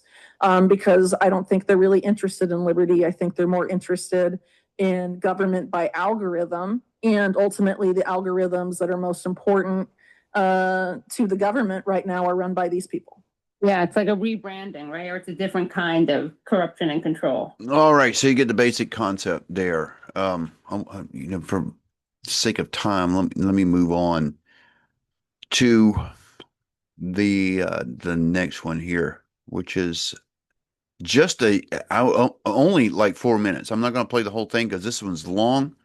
because I don't think they're really interested in liberty. I think they're more interested in government by algorithm, and ultimately the algorithms that are most important to the government right now are run by these people. Yeah, it's like a rebranding, right? Or it's a different kind of corruption and control. All right, so you get the basic concept there. You know, for the sake of time, let me move on to the next one here, which is just only like 4 minutes. I'm not going to play the whole thing because this one's long,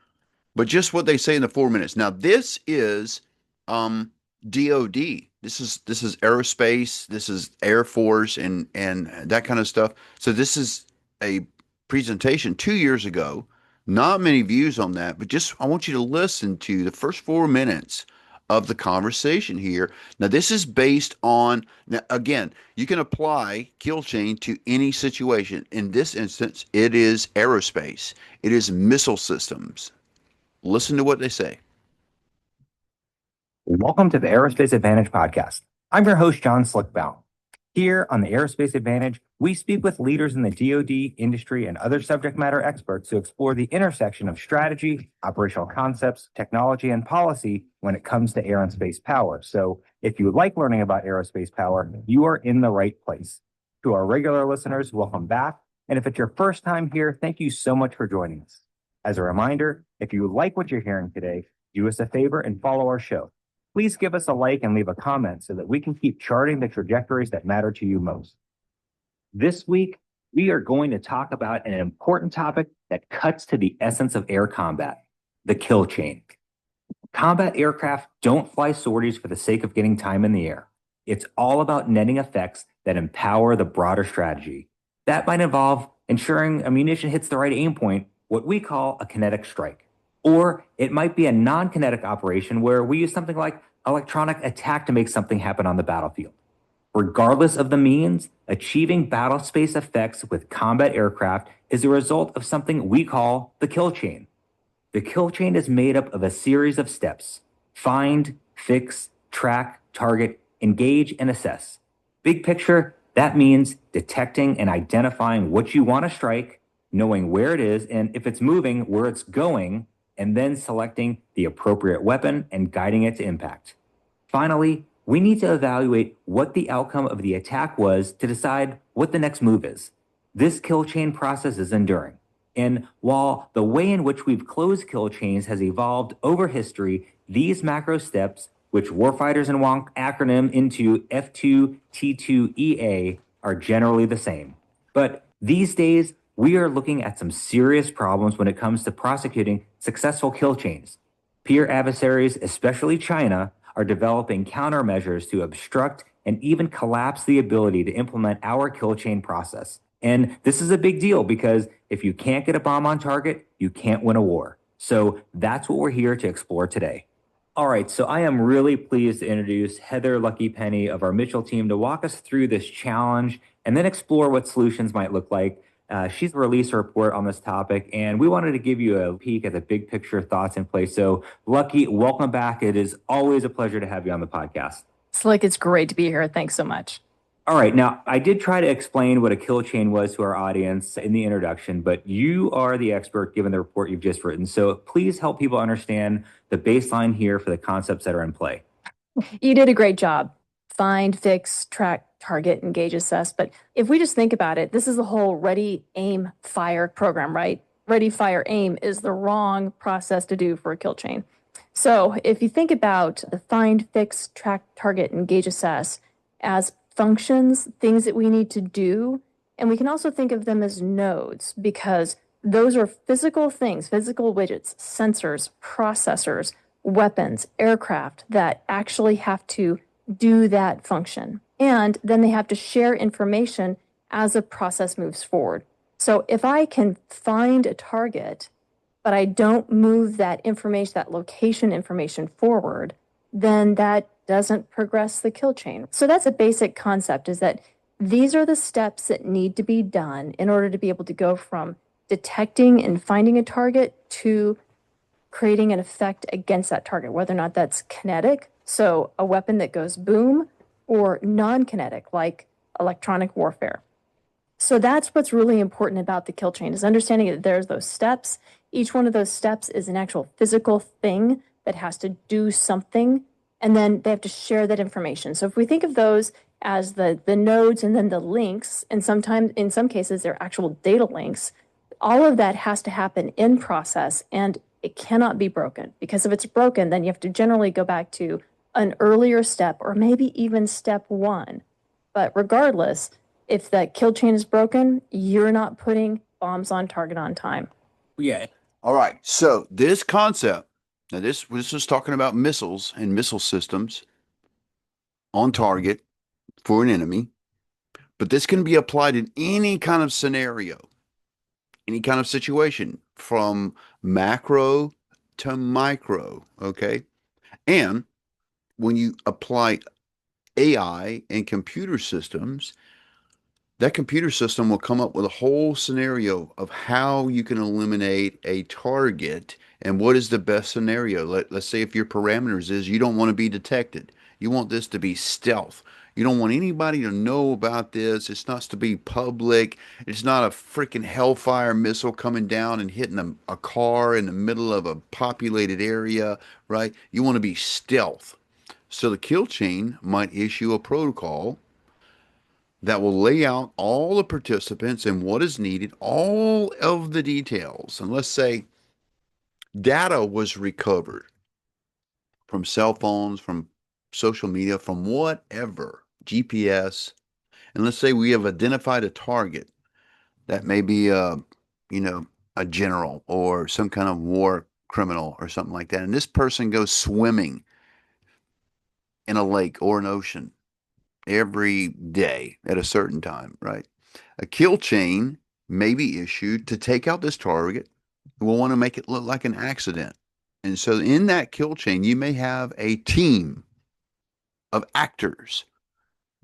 but just what they say in the 4 minutes. Now, this is DoD. This is aerospace. This is Air Force and that kind of stuff. So this is a presentation 2 years ago. Not many views on that, but just I want you to listen to the first 4 minutes of the conversation here. Now, this is based on, now, again, you can apply kill chain to any situation. In this instance, it is aerospace. It is missile systems. Listen to what they say. Welcome to the Aerospace Advantage podcast. I'm your host, John Slickbaum. Here on the Aerospace Advantage, we speak with leaders in the DoD, industry, and other subject matter experts to explore the intersection of strategy, operational concepts, technology, and policy when it comes to air and space power. So if you like learning about aerospace power, you are in the right place. To our regular listeners, welcome back. And if it's your first time here, thank you so much for joining us. As a reminder, if you like what you're hearing today, do us a favor and follow our show. Please give us a like and leave a comment so that we can keep charting the trajectories that matter to you most. This week, we are going to talk about an important topic that cuts to the essence of air combat, the kill chain. Combat aircraft don't fly sorties for the sake of getting time in the air. It's all about netting effects that empower the broader strategy. That might involve ensuring ammunition hits the right aim point, what we call a kinetic strike. Or it might be a non-kinetic operation where we use something like electronic attack to make something happen on the battlefield. Regardless of the means, achieving battle space effects with combat aircraft is a result of something we call the kill chain. The kill chain is made up of a series of steps: find, fix, track, target, engage, and assess. Big picture, that means detecting and identifying what you want to strike, knowing where it is, and if it's moving, where it's going, and then selecting the appropriate weapon and guiding it to impact. Finally, we need to evaluate what the outcome of the attack was to decide what the next move is. This kill chain process is enduring. And while the way in which we've closed kill chains has evolved over history, these macro steps, which warfighters and wonk acronym into F2T2EA, are generally the same. But these days, we are looking at some serious problems when it comes to prosecuting successful kill chains. Peer adversaries, especially China, are developing countermeasures to obstruct and even collapse the ability to implement our kill chain process. And this is a big deal because if you can't get a bomb on target, you can't win a war. So that's what we're here to explore today. All right, so I am really pleased to introduce Heather Lucky Penny of our Mitchell team to walk us through this challenge and then explore what solutions might look like. She's released a report on this topic, and we wanted to give you a peek at the big picture thoughts in place. So, Lucky, welcome back. It is always a pleasure to have you on the podcast. Slick, it's great to be here. Thanks so much. All right, now I did try to explain what a kill chain was to our audience in the introduction, but you are the expert given the report you've just written. So please help people understand the baseline here for the concepts that are in play. You did a great job. Find, fix, track, target, engage, assess. But if we just think about it, this is the whole ready, aim, fire program, right? Ready, fire, aim is the wrong process to do for a kill chain. So if you think about the find, fix, track, target, engage, assess as functions, things that we need to do, and we can also think of them as nodes because those are physical things, physical widgets, sensors, processors, weapons, aircraft that actually have to do that function. And then they have to share information as a process moves forward. So if I can find a target, but I don't move that information, that location information forward, then that doesn't progress the kill chain. So that's a basic concept, is that these are the steps that need to be done in order to be able to go from detecting and finding a target to creating an effect against that target, whether or not that's kinetic, so a weapon that goes boom, or non-kinetic, like electronic warfare. So that's what's really important about the kill chain, is understanding that there's those steps. Each one of those steps is an actual physical thing that has to do something, and then they have to share that information. So if we think of those as the nodes and then the links, and sometimes in some cases they're actual data links, all of that has to happen in process, and it cannot be broken, because if it's broken, then you have to generally go back to an earlier step or maybe even step one. But regardless, if the kill chain is broken, you're not putting bombs on target on time. Yeah. All right. So this concept, now this is talking about missiles and missile systems on target for an enemy, but this can be applied in any kind of scenario, any kind of situation, from macro to micro. Okay. And when you apply AI and computer systems, that computer system will come up with a whole scenario of how you can eliminate a target and what is the best scenario. Let's say if your parameters is you don't want to be detected. You want this to be stealth. You don't want anybody to know about this. It's not to be public. It's not a freaking Hellfire missile coming down and hitting a car in the middle of a populated area, right? You want to be stealth. So the kill chain might issue a protocol that will lay out all the participants and what is needed, all of the details. And let's say data was recovered from cell phones, from social media, from whatever, GPS. And let's say we have identified a target that may be a general or some kind of war criminal or something like that. And this person goes swimming in a lake or an ocean every day at a certain time, right? A kill chain may be issued to take out this target. We'll want to make it look like an accident. And so in that kill chain, you may have a team of actors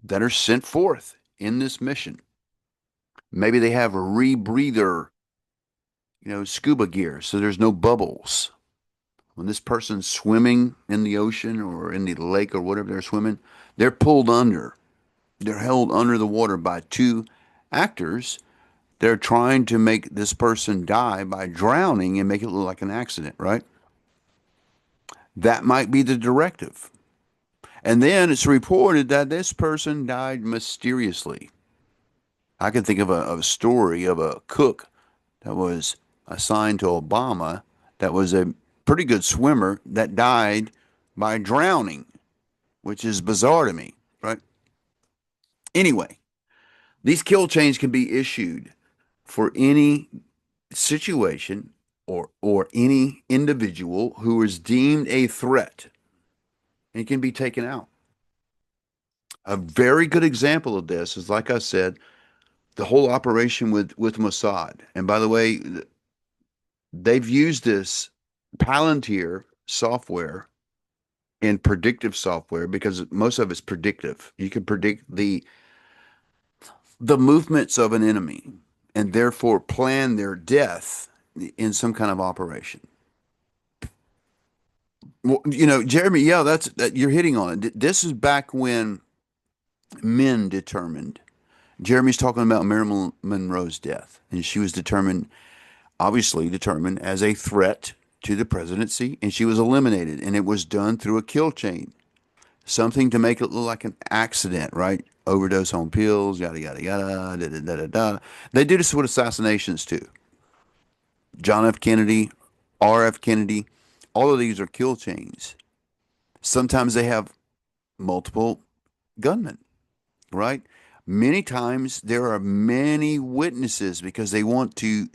that are sent forth in this mission. Maybe they have a rebreather, scuba gear, so there's no bubbles. When this person's swimming in the ocean or in the lake or whatever they're swimming, they're pulled under. They're held under the water by two actors. They're trying to make this person die by drowning and make it look like an accident, right? That might be the directive. And then it's reported that this person died mysteriously. I can think of a story of a cook that was assigned to Obama that was a pretty good swimmer that died by drowning, which is bizarre to me, right? Anyway, these kill chains can be issued for any situation or any individual who is deemed a threat and can be taken out. A very good example of this is, like I said, the whole operation with Mossad. And by the way, they've used this Palantir software and predictive software because most of it's predictive. You can predict the movements of an enemy and therefore plan their death in some kind of operation. Well, Jeremy, yeah, that you're hitting on it. This is back when men determined. Jeremy's talking about Marilyn Monroe's death, and she was obviously determined as a threat to the presidency, and she was eliminated, and it was done through a kill chain, something to make it look like an accident, right? Overdose on pills, yada yada yada, da da da da da. They do this with assassinations too. John F. Kennedy, R.F. Kennedy, all of these are kill chains. Sometimes they have multiple gunmen, right? Many times there are many witnesses because they want to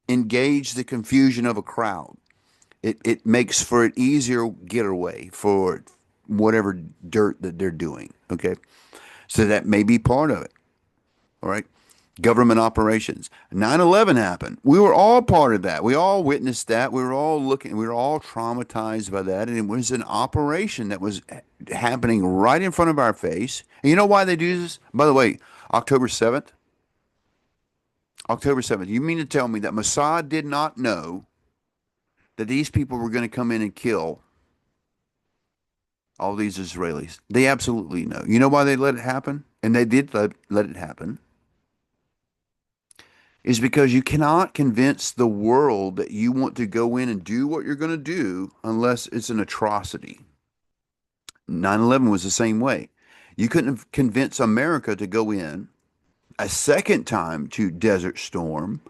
engage the confusion of a crowd. It makes for an easier getaway for whatever dirt that they're doing. Okay, so that may be part of it. All right. Government operations. 9/11 happened. We were all part of that. We all witnessed that. We were all traumatized by that. And it was an operation that was happening right in front of our face. And you know why they do this? By the way, October 7th. October 7th. You mean to tell me that Mossad did not know that these people were going to come in and kill all these Israelis? They absolutely know. You know why they let it happen? And they did let it happen. Is because you cannot convince the world that you want to go in and do what you're going to do unless it's an atrocity. 9/11 was the same way. You couldn't convince America to go in a second time to Desert Storm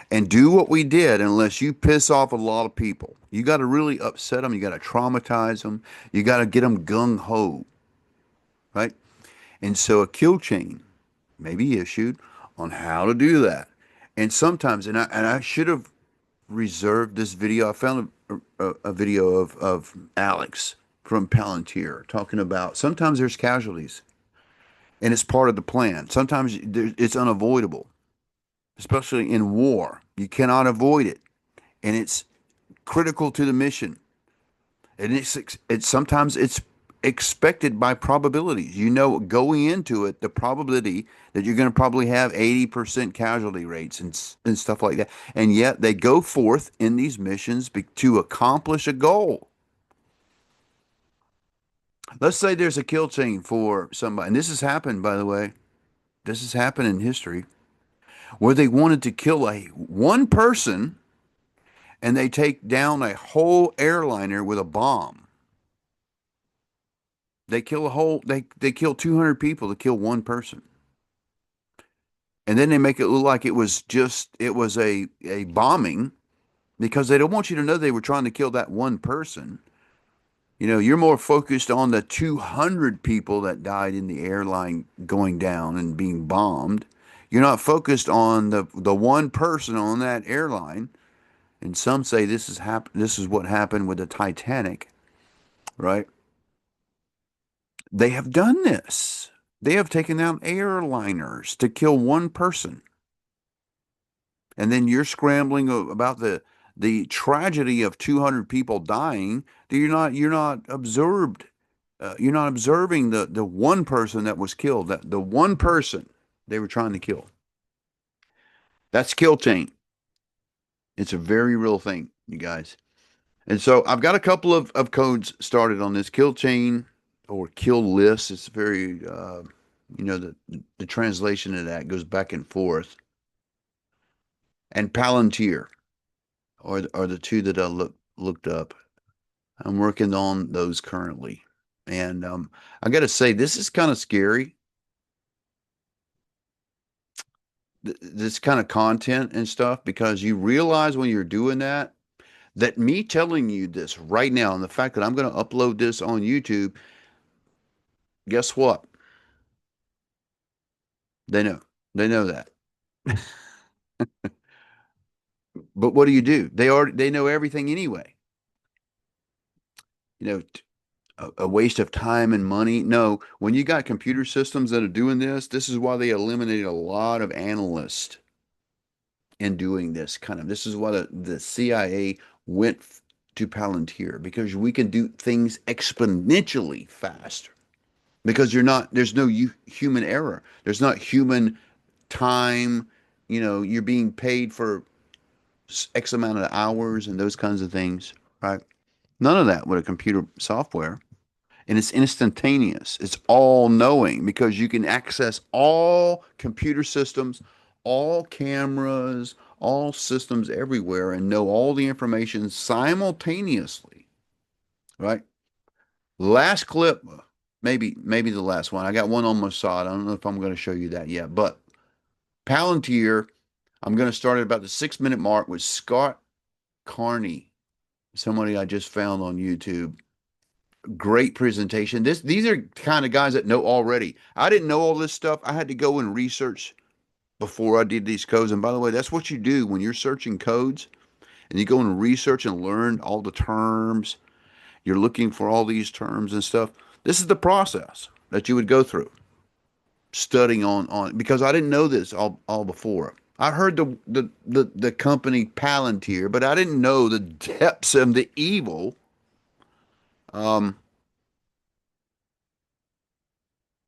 and do what we did unless you piss off a lot of people. You got to really upset them. You got to traumatize them. You got to get them gung-ho, right? And so a kill chain may be issued on how to do that. And sometimes, and I should have reserved this video. I found a video of Alex from Palantir talking about sometimes there's casualties, and it's part of the plan. Sometimes it's unavoidable, especially in war. You cannot avoid it, and it's critical to the mission. And it's sometimes it's expected by probabilities. Going into it, the probability that you're going to probably have 80% casualty rates and stuff like that. And yet they go forth in these missions to accomplish a goal. Let's say there's a kill chain for somebody. And this has happened, by the way. This has happened in history where they wanted to kill one person and they take down a whole airliner with a bomb. They kill they kill 200 people to kill one person. And then they make it look like it was a bombing because they don't want you to know they were trying to kill that one person. You're more focused on the 200 people that died in the airline going down and being bombed. You're not focused on the one person on that airline. And some say this is what happened with the Titanic, right? They have done this. They have taken down airliners to kill one person. And then you're scrambling about the tragedy of 200 people dying. You're not observed. You're not observing the one person that was killed. The one person they were trying to kill. That's kill chain. It's a very real thing, you guys. And so I've got a couple of codes started on this kill chain or kill list. It's very, the translation of that goes back and forth. And Palantir are the two that I looked up. I'm working on those currently. And I got to say, this is kind of scary. This kind of content and stuff, because you realize when you're doing that me telling you this right now and the fact that I'm going to upload this on YouTube, guess what? They know that. But what do? They know everything anyway. You know, a waste of time and money. No, when you got computer systems that are doing this is why they eliminated a lot of analysts in doing this kind of. This is why the CIA went to Palantir, because we can do things exponentially faster. Because there's no human error. There's not human time. You're being paid for X amount of hours and those kinds of things, right? None of that with a computer software. And it's instantaneous. It's all knowing, because you can access all computer systems, all cameras, all systems everywhere, and know all the information simultaneously, right? Last clip, maybe the last one. I got one on Mossad. I don't know if I'm going to show you that yet, but Palantir, I'm going to start at about the 6-minute mark with Scott Carney, somebody I just found on YouTube. Great presentation. These are kind of guys that know already. I didn't know all this stuff. I had to go and research before I did these codes. And by the way, that's what you do when you're searching codes, and you go and research and learn all the terms. You're looking for all these terms and stuff. This is the process that you would go through studying on because I didn't know this all before. I heard the company Palantir, but I didn't know the depths of the evil.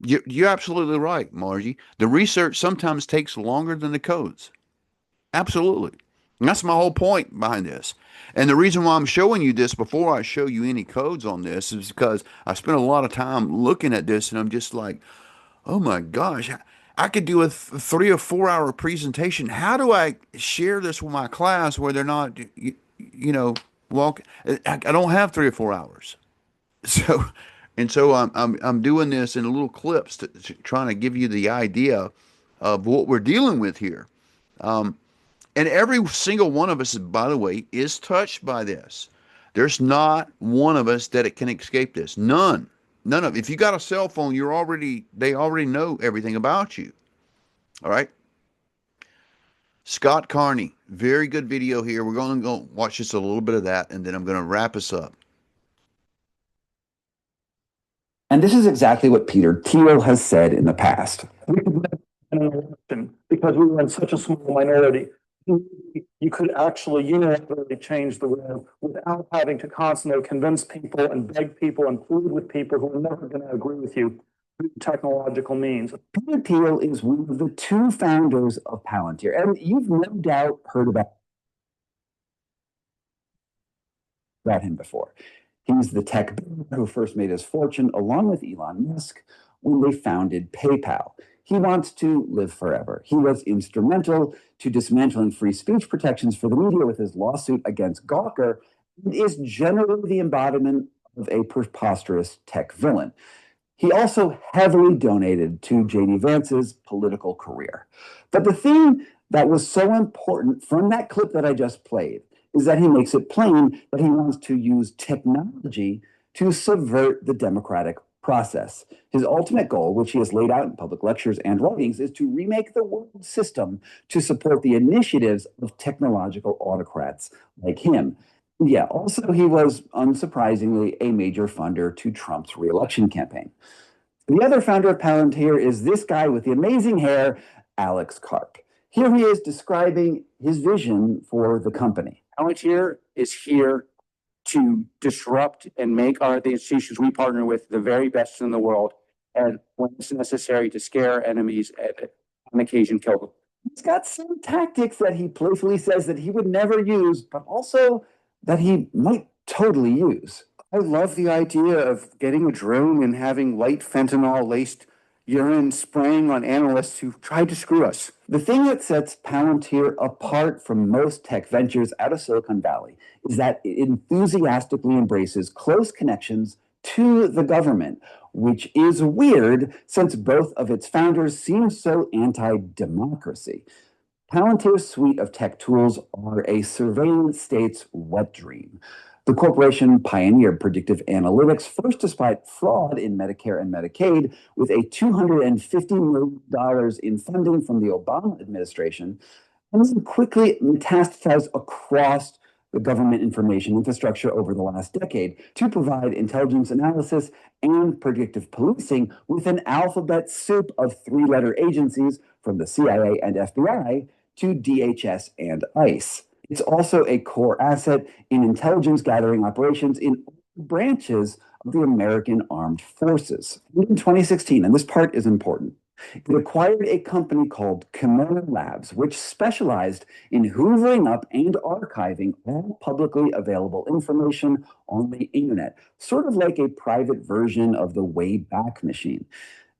You're absolutely right, Margie. The research sometimes takes longer than the codes. Absolutely. And that's my whole point behind this. And the reason why I'm showing you this before I show you any codes on this is because I spent a lot of time looking at this, and I'm just like, oh my gosh, I could do a 3 or 4 hour presentation. How do I share this with my class where they're not, walk? I don't have 3 or 4 hours. So, I'm doing this in little clips trying to give you the idea of what we're dealing with here. And every single one of us, by the way, is touched by this. There's not one of us that it can escape this. None. None of. If you got a cell phone, they already know everything about you. All right. Scott Carney, very good video here. We're going to go watch just a little bit of that, and then I'm going to wrap us up. And this is exactly what Peter Thiel has said in the past. Because we were in such a small minority, you could actually unilaterally change the world without having to constantly convince people and beg people and plead with people who are never going to agree with you through technological means. Peter Thiel is one of the 2 founders of Palantir, and you've no doubt heard about him before. He's the tech billionaire who first made his fortune along with Elon Musk when they founded PayPal. He wants to live forever. He was instrumental to dismantling free speech protections for the media with his lawsuit against Gawker, and is generally the embodiment of a preposterous tech villain. He also heavily donated to J.D. Vance's political career. But the thing that was so important from that clip that I just played is that he makes it plain that he wants to use technology to subvert the democratic process. His ultimate goal, which he has laid out in public lectures and writings, is to remake the world system to support the initiatives of technological autocrats like him. Yeah, also, he was, unsurprisingly, a major funder to Trump's re-election campaign. The other founder of Palantir is this guy with the amazing hair, Alex Karp. Here he is describing his vision for the company. Palantir is here to disrupt and make the institutions we partner with the very best in the world, and when it's necessary, to scare enemies and on occasion kill them. He's got some tactics that he playfully says that he would never use, but also that he might totally use. I love the idea of getting a drone and having light fentanyl-laced urine spraying on analysts who tried to screw us. The thing that sets Palantir apart from most tech ventures out of Silicon Valley is that it enthusiastically embraces close connections to the government, which is weird since both of its founders seem so anti-democracy. Palantir's suite of tech tools are a surveillance state's wet dream. The corporation pioneered predictive analytics first despite fraud in Medicare and Medicaid, with a $250 million in funding from the Obama administration, and this quickly metastasized across the government information infrastructure over the last decade to provide intelligence analysis and predictive policing with an alphabet soup of three-letter agencies from the CIA and FBI to DHS and ICE. It's also a core asset in intelligence gathering operations in all branches of the American Armed Forces. In 2016, and this part is important, it acquired a company called Kimono Labs, which specialized in hoovering up and archiving all publicly available information on the internet, sort of like a private version of the Wayback Machine.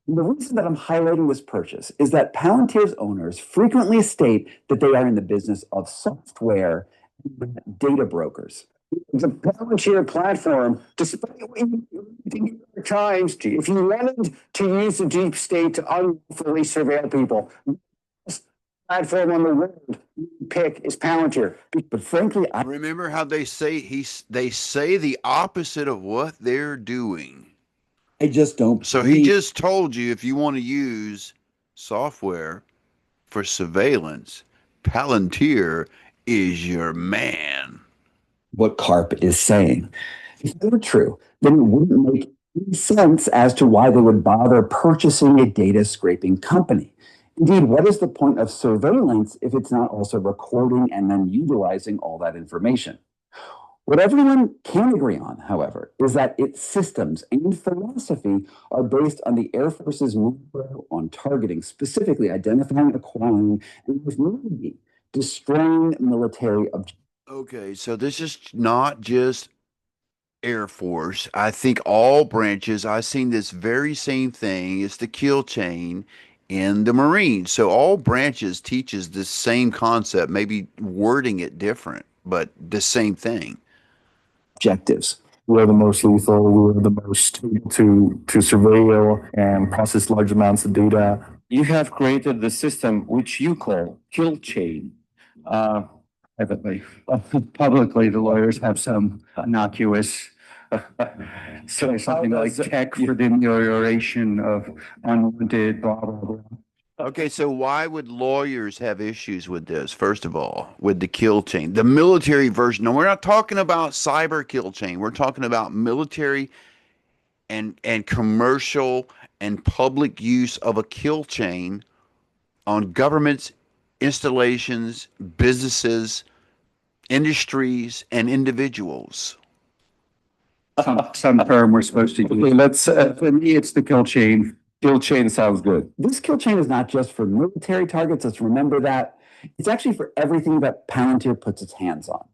And the reason that I'm highlighting this purchase is that Palantir's owners frequently state that they are in the business of software and data brokers. The Palantir platform, despite what you read in the New York Times, if you wanted to use the deep state to unlawfully surveil people, the best platform on the world you pick is Palantir. But frankly, I Remember how they say they say the opposite of what they're doing. just don't So he believe just told you if you want to use software for surveillance, Palantir is your man. what Karp is saying. If that were true, then it wouldn't make any sense as to why they would bother purchasing a data scraping company. Indeed, what is the point of surveillance if it's not also recording and then utilizing all that information? What everyone can agree on, however, is that its systems and philosophy are based on the Air Force's motto on targeting, specifically identifying, acquiring, and with maybe destroying military objectives. Okay, so this is not just Air Force. I think all branches, I've seen this very same thing. It's the kill chain in the Marines. So all branches teaches the same concept, maybe wording it different, but the same thing. We are the most lethal, we are the most able to surveil and process large amounts of data. You have created the system which you call kill chain. Privately, publicly, the lawyers have some innocuous say something like tech for the amelioration of unwanted blah, blah, blah. Okay, so why would lawyers have issues with this? First of all, with the kill chain, the military version. No, we're not talking about cyber kill chain. We're talking about military and commercial and public use of a kill chain on governments, installations, businesses, industries, and individuals. Some term we're supposed to use. Okay, let's, for me, it's the kill chain. Kill chain sounds good. This kill chain is not just for military targets. Let's remember that. It's actually for everything that Palantir puts its hands on.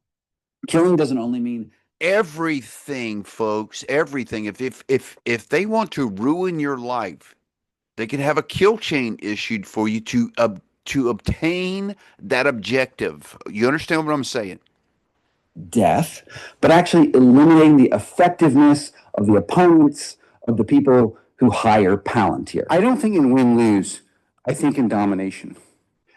Killing doesn't only mean Everything, folks, everything. If they want to ruin your life, they can have a kill chain issued for you to obtain that objective. You understand what I'm saying? death, but actually eliminating the effectiveness of the opponents of the people who hire Palantir. I don't think in win-lose. I think in domination.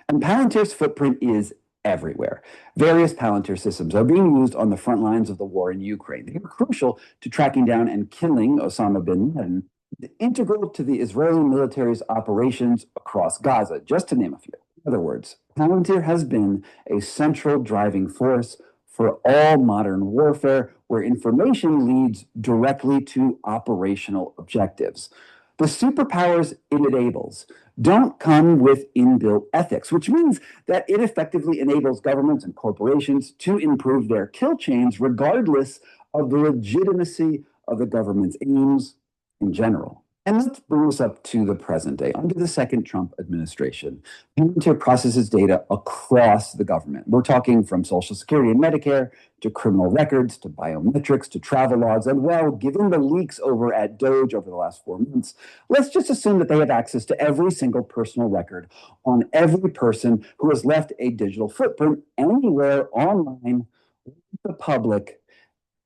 And Palantir's footprint is everywhere. Various Palantir systems are being used on the front lines of the war in Ukraine. They are crucial to tracking down and killing Osama bin Laden, integral to the Israeli military's operations across Gaza, just to name a few. In other words, Palantir has been a central driving force for all modern warfare where information leads directly to operational objectives. The superpowers it enables don't come with inbuilt ethics, which means that it effectively enables governments and corporations to improve their kill chains regardless of the legitimacy of the government's aims in general. And let's bring us up to the present day. Under the second Trump administration, Palantir processes data across the government. We're talking from Social Security and Medicare to criminal records to biometrics to travel logs. And well, given the leaks over at Doge over the last 4 months, let's just assume that they have access to every single personal record on every person who has left a digital footprint anywhere online with the public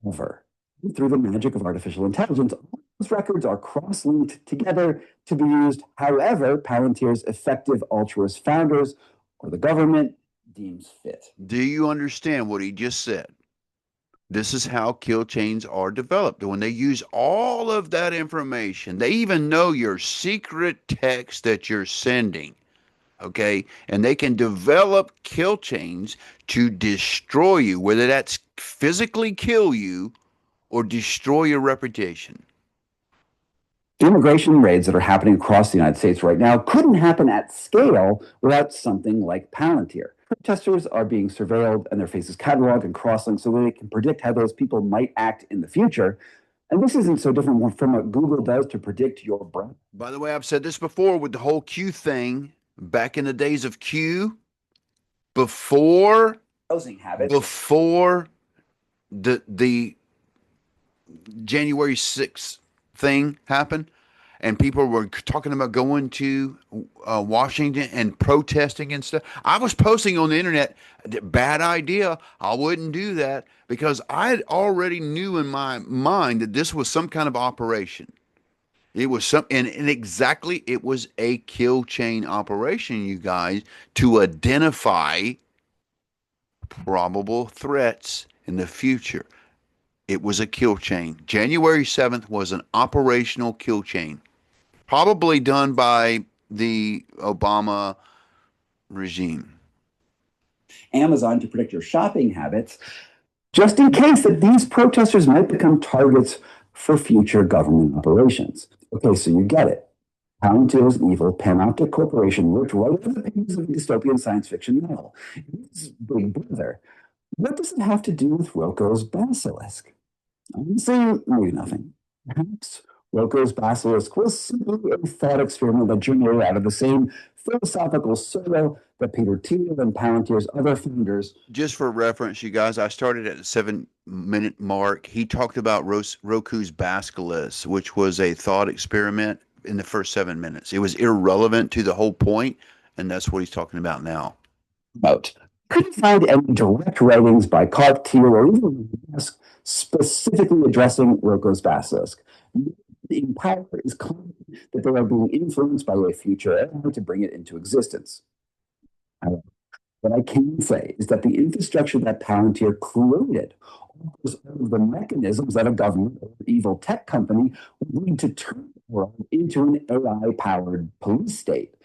ever. Through the magic of artificial intelligence, those records are cross-linked together to be used however Palantir's effective altruist founders or the government deems fit. Do you understand what he just said? This is how kill chains are developed. When they use all of that information, they even know your secret text that you're sending. Okay, and they can develop kill chains to destroy you, whether that's physically kill you or destroy your reputation. The immigration raids that are happening across the United States right now couldn't happen at scale without something like Palantir. Protesters are being surveilled and their faces cataloged and cross-linked so they can predict how those people might act in the future. And this isn't so different from what Google does to predict your brand. By the way, I've said this before with the whole Q thing, back in the days of Q, before Housing habits. before the January 6th thing happened, and people were talking about going to Washington and protesting and stuff. I was posting on the internet, bad idea. I wouldn't do that because I already knew in my mind that this was some kind of operation. It was some, and exactly, it was a kill chain operation, you guys, to identify probable threats in the future. It was a kill chain. January 7th was an operational kill chain, probably done by the Obama regime. Amazon to predict your shopping habits, just in case that these protesters might become targets for future government operations. Okay, so you get it. Palantir's evil panoptic corporation worked right over the pages of a dystopian science fiction novel. It's Big Brother. What does it have to do with Roko's basilisk? I'm saying maybe nothing. Perhaps Roko's basilisk was simply a thought experiment that generated out of the same philosophical soil that Peter Thiel and Palantir's other founders. Just for reference, you guys, I started at the 7-minute mark. He talked about Roko's basilisk, which was a thought experiment in the first 7 minutes. It was irrelevant to the whole point, and that's what he's talking about now. Couldn't find any direct writings by Carp, Thiel, or even Musk specifically addressing Roko's basilisk. The Empire is claiming that they are being influenced by a future era to bring it into existence. However, what I can say is that the infrastructure that Palantir created offers all of the mechanisms that a government or evil tech company would need to turn the world into an AI-powered police state.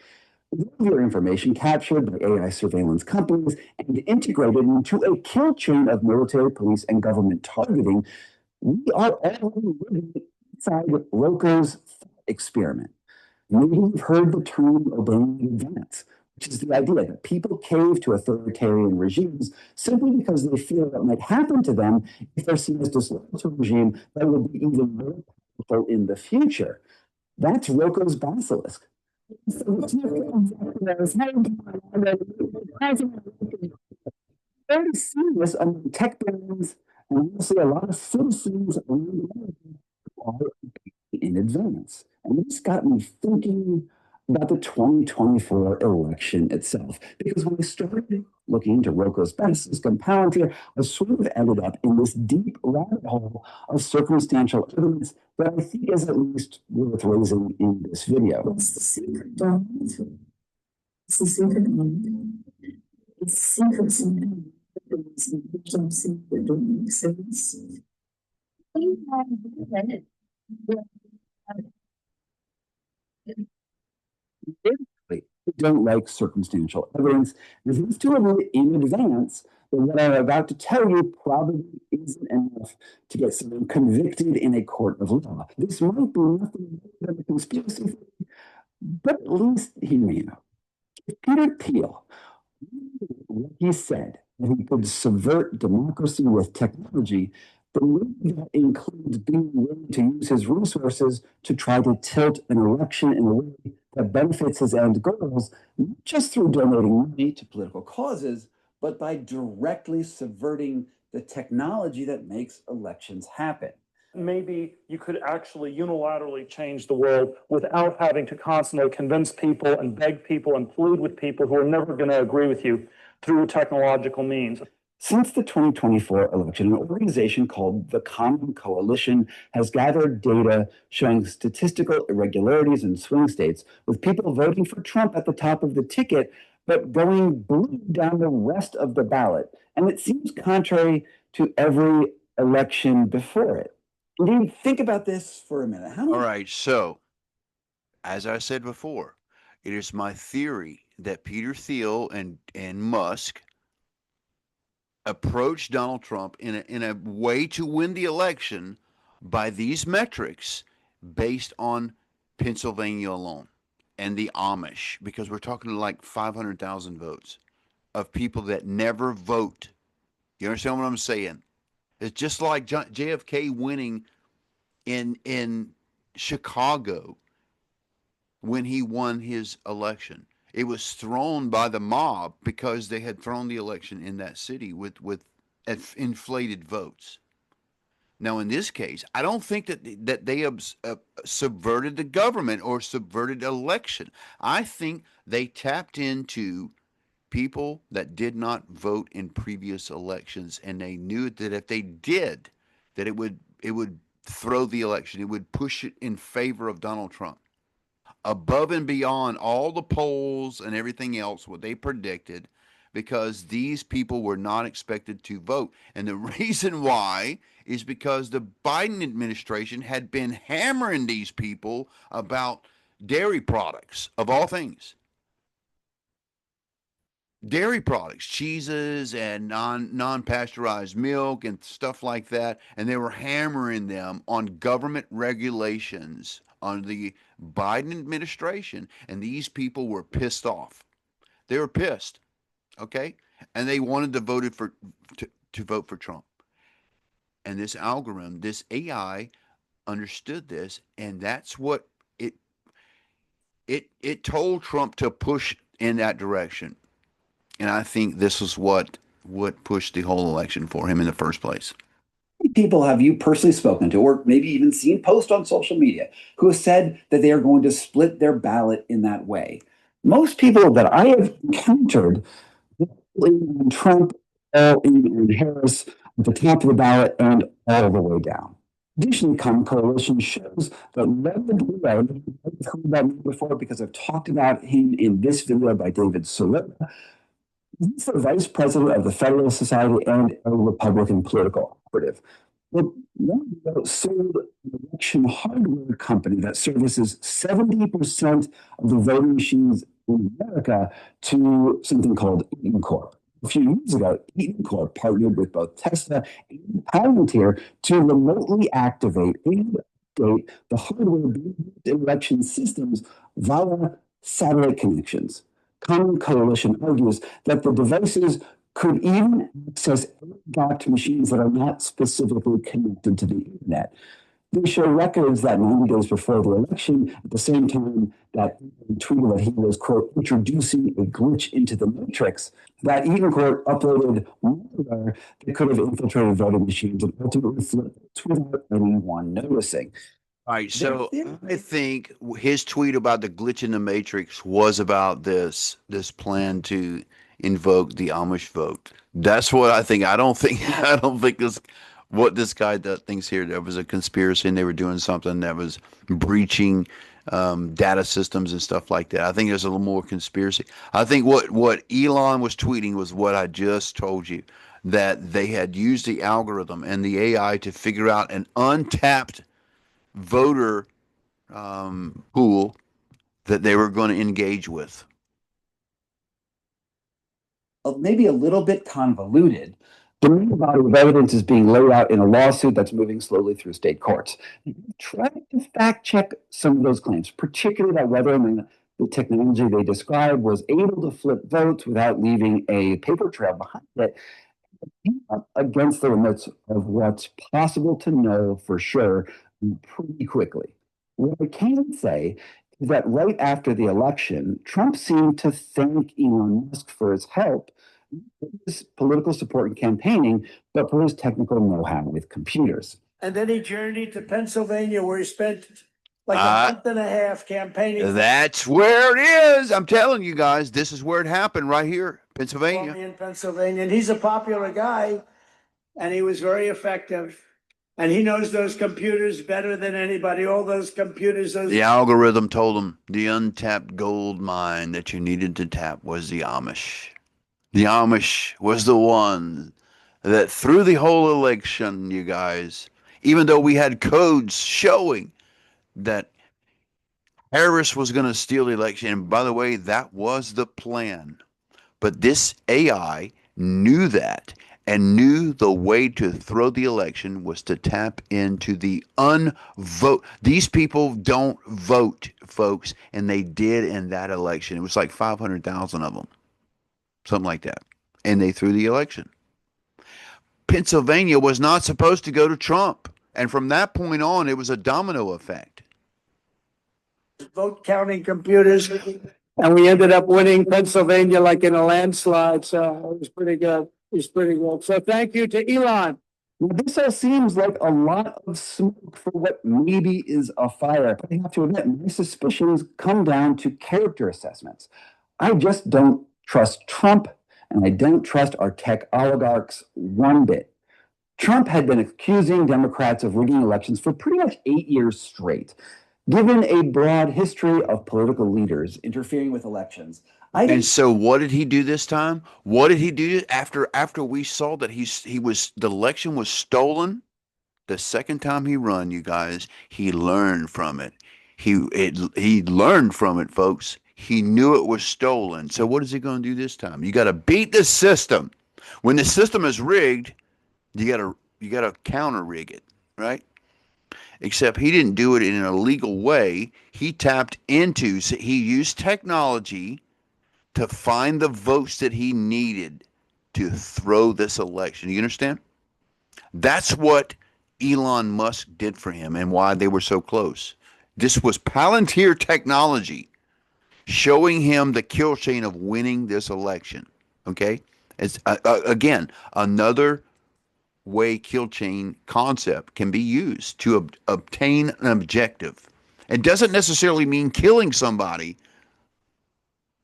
With your information captured by AI surveillance companies and integrated into a kill chain of military, police, and government targeting, we are already living inside Roko's experiment. Maybe you've heard the term obeying advance, which is the idea that people cave to authoritarian regimes simply because they fear what might happen to them if they're seen as disloyal to a regime that will be even more powerful in the future. That's Roko's basilisk. Very serious among tech brands, and we'll see a lot of citizens around America are in advance. And this got me thinking about the 2024 election itself. Because when I started looking into Roko's basilisk and Palantir, I sort of ended up in this deep rabbit hole of circumstantial evidence that I think is at least worth raising in this video. What's the secret, Donald? It's the secret. It's secrets in some secret don't make sense. They don't like circumstantial evidence. If you have to admit in advance that what I'm about to tell you probably isn't enough to get someone convicted in a court of law. This might be nothing more than a conspiracy theory, but at least hear me out. If Peter Thiel, what he said, that he could subvert democracy with technology, that includes being willing to use his resources to try to tilt an election in a way that benefits his end goals, not just through donating money to political causes, but by directly subverting the technology that makes elections happen. Maybe you could actually unilaterally change the world without having to constantly convince people and beg people and plead with people who are never going to agree with you through technological means. Since the 2024 election, an organization called the Common Coalition has gathered data showing statistical irregularities in swing states, with people voting for Trump at the top of the ticket, but going blue down the rest of the ballot. And it seems contrary to every election before it. Indeed, think about this for a minute. All right, so as I said before, it is my theory that Peter Thiel and Musk approached Donald Trump in a way to win the election by these metrics based on Pennsylvania alone and the Amish, because we're talking like 500,000 votes of people that never vote. You understand what I'm saying? It's just like JFK winning in Chicago when he won his election. It was thrown by the mob because they had thrown the election in that city with inflated votes. Now, in this case, I don't think that they subverted the government or subverted election. I think they tapped into people that did not vote in previous elections, and they knew that if they did, that it would throw the election. It would push it in favor of Donald Trump, above and beyond all the polls and everything else what they predicted, because these people were not expected to vote. And the reason why is because the Biden administration had been hammering these people about dairy products, of all things. Dairy products, cheeses and non-pasteurized milk and stuff like that, and they were hammering them on government regulations on the Biden administration, and these people were pissed off. They were pissed, okay, and they wanted to vote for Trump. And this algorithm, this AI, understood this, and that's what it told Trump to push in that direction. And I think this is what pushed the whole election for him in the first place. How many people have you personally spoken to, or maybe even seen post on social media, who have said that they are going to split their ballot in that way? Most people that I have encountered, Trump, and Harris at the top of the ballot and all the way down. Additionally, Common Coalition shows that Leonard Leo, I've heard about him before because I've talked about him in this video by David Solera. He's the vice president of the Federalist Society and a Republican political operative. Leonard sold an election hardware company that services 70% of the voting machines in America to something called Eaton Corp. A few years ago, Eaton Corp partnered with both Tesla and Palantir to remotely activate and update the hardware election systems via satellite connections. Common Coalition argues that the devices could even access locked machines that are not specifically connected to the internet. They show records that 90 days before the election, at the same time that he tweeted that he was, quote, introducing a glitch into the matrix, that Eaton Corp uploaded malware that could have infiltrated voting machines and ultimately flipped without anyone noticing. All right, so I think his tweet about the glitch in the matrix was about this plan to invoke the Amish vote. That's what I think. I don't think this what this guy thinks here. There was a conspiracy and they were doing something that was breaching data systems and stuff like that. I think there's a little more conspiracy. I think what Elon was tweeting was what I just told you, that they had used the algorithm and the AI to figure out an untapped voter pool that they were going to engage with. Maybe a little bit convoluted. The main body of evidence is being laid out in a lawsuit that's moving slowly through state courts. Try to fact check some of those claims, particularly about whether or not the technology they described was able to flip votes without leaving a paper trail behind it, against the limits of what's possible to know for sure pretty quickly. What I can say is that right after the election, Trump seemed to thank Elon Musk for his help, his political support and campaigning, but for his technical know-how with computers. And then he journeyed to Pennsylvania, where he spent like a month and a half campaigning. That's where it is. I'm telling you guys, this is where it happened, right here, Pennsylvania. In Pennsylvania, and he's a popular guy, and he was very effective. And he knows those computers better than anybody. All those computers. The algorithm told him the untapped gold mine that you needed to tap was the Amish. The Amish was the one that through the whole election, you guys, even though we had codes showing that Harris was going to steal the election. And by the way, that was the plan. But this AI knew that and knew the way to throw the election was to tap into the unvote. These people don't vote, folks, and they did in that election. It was like 500,000 of them, something like that. And they threw the election. Pennsylvania was not supposed to go to Trump. And from that point on, it was a domino effect. Vote counting computers. And we ended up winning Pennsylvania like in a landslide. So it was pretty good. It was pretty good. So thank you to Elon. This all seems like a lot of smoke for what maybe is a fire. But I have to admit, my suspicions come down to character assessments. I just don't trust Trump, and I don't trust our tech oligarchs one bit. Trump had been accusing Democrats of rigging elections for pretty much 8 years straight. Given a broad history of political leaders interfering with elections, and so what did he do this time? What did he do after we saw that the election was stolen? The second time he run, you guys, he learned from it. He learned from it, folks. He knew it was stolen. So what is he going to do this time? You got to beat the system. When the system is rigged, you got to counter rig it, right? Except he didn't do it in an illegal way. He used technology to find the votes that he needed to throw this election. You understand? That's what Elon Musk did for him and why they were so close. This was Palantir technology showing him the kill chain of winning this election. Okay? It's again, another way kill chain concept can be used to obtain an objective. It doesn't necessarily mean killing somebody.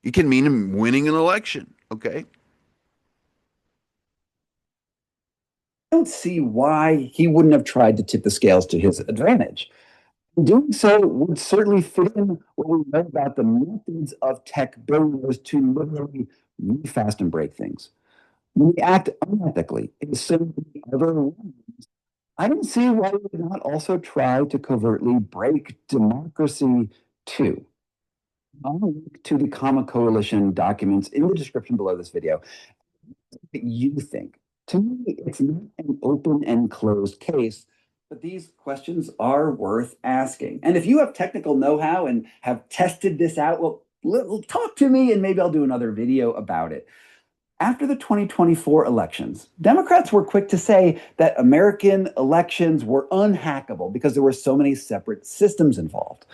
It can mean winning an election, okay? I don't see why he wouldn't have tried to tip the scales to his advantage. Doing so would certainly fit in what we know about the methods of tech billionaires to literally move fast and break things. When we act unethically in so many other ways, I don't see why we would not also try to covertly break democracy too. I'll link to the Comma Coalition documents in the description below this video. That you think. To me, it's not an open and closed case, but these questions are worth asking. And if you have technical know-how and have tested this out, well, talk to me and maybe I'll do another video about it. After the 2024 elections, Democrats were quick to say that American elections were unhackable because there were so many separate systems involved.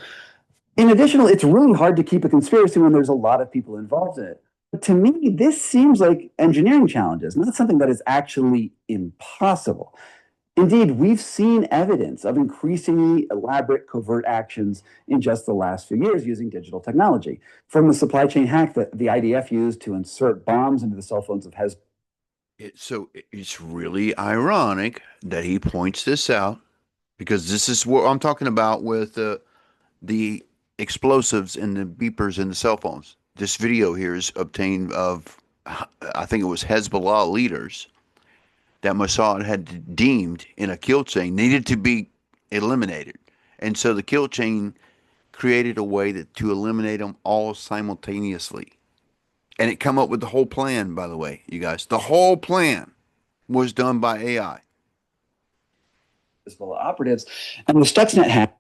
In addition, it's really hard to keep a conspiracy when there's a lot of people involved in it. But to me, this seems like engineering challenges, not something that is actually impossible. Indeed, we've seen evidence of increasingly elaborate covert actions in just the last few years using digital technology. From the supply chain hack that the IDF used to insert bombs into the cell phones of Hezbollah. So it's really ironic that he points this out, because this is what I'm talking about with the explosives and the beepers in the cell phones. This video here is obtained of, I think it was Hezbollah leaders that Mossad had deemed in a kill chain needed to be eliminated. And so the kill chain created a way to eliminate them all simultaneously. And it come up with the whole plan, by the way, you guys. The whole plan was done by AI. Hezbollah operatives, and the Stuxnet hack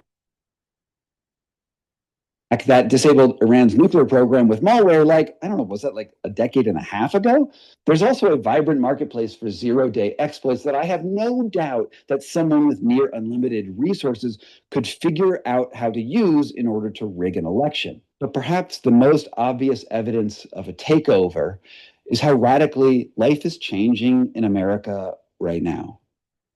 that disabled Iran's nuclear program with malware, like, I don't know, was that like a decade and a half ago? There's also a vibrant marketplace for zero-day exploits that I have no doubt that someone with near unlimited resources could figure out how to use in order to rig an election. But perhaps the most obvious evidence of a takeover is how radically life is changing in America right now.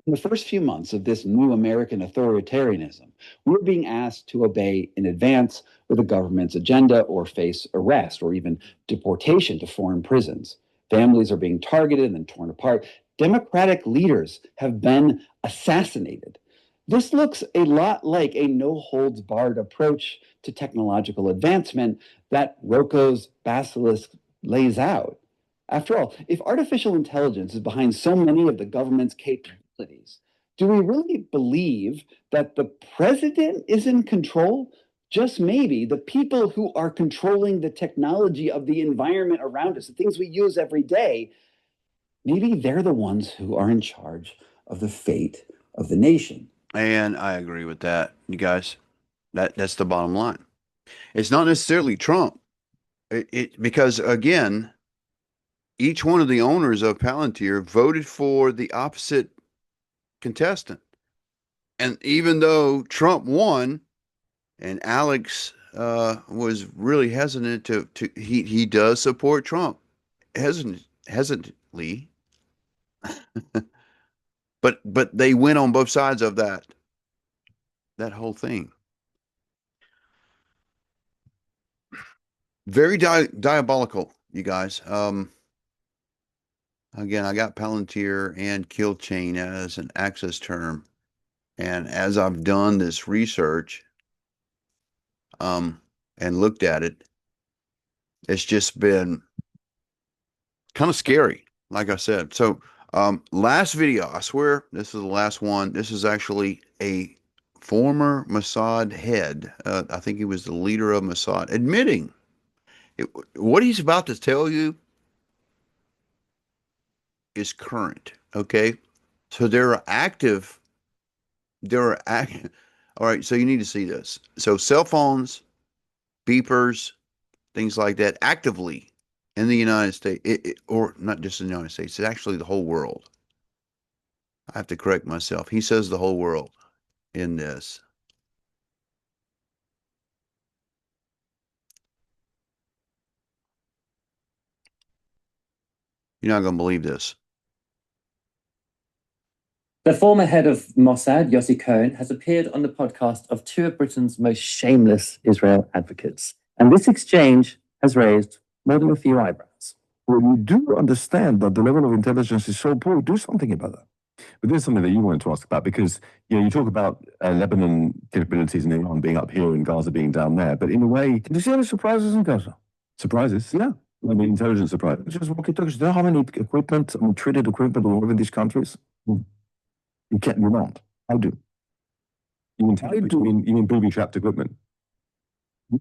In the first few months of this new American authoritarianism, we're being asked to obey in advance with a government's agenda or face arrest or even deportation to foreign prisons. Families are being targeted and then torn apart. Democratic leaders have been assassinated. This looks a lot like a no-holds-barred approach to technological advancement that Rocco's basilisk lays out. After all, if artificial intelligence is behind so many of the government's capabilities, do we really believe that the president is in control just maybe, the people who are controlling the technology of the environment around us, the things we use every day, maybe they're the ones who are in charge of the fate of the nation. And I agree with that, you guys. That's the bottom line. It's not necessarily Trump. Because again, each one of the owners of Palantir voted for the opposite contestant. And even though Trump won, and Alex was really hesitant he does support Trump hesitantly, but they went on both sides of that whole thing. Very diabolical, you guys. Again, I got Palantir and kill chain as an access term, and as I've done this research and looked at it, it's just been kind of scary, like I said. So last video, I swear this is the last one. This is actually a former Mossad head. I think he was the leader of Mossad, admitting what he's about to tell you is current. Okay, so all right, so you need to see this. So cell phones, beepers, things like that, actively in the United States, or not just in the United States, it's actually the whole world. I have to correct myself. He says the whole world in this. You're not going to believe this. The former head of Mossad, Yossi Cohen, has appeared on the podcast of two of Britain's most shameless Israel advocates. And this exchange has raised more than a few eyebrows. Well, you do understand that the level of intelligence is so poor, do something about that. But there's something that you wanted to ask about, because you talk about Lebanon capabilities and Iran being up here and Gaza being down there. But in a way, did you see any surprises in Gaza? Surprises? Yeah. I mean, intelligence surprises. Just walkie-talkies. Do you know how many equipment, treated equipment we have in these countries? You can't, you don't. I do. You mean booby-trapped equipment?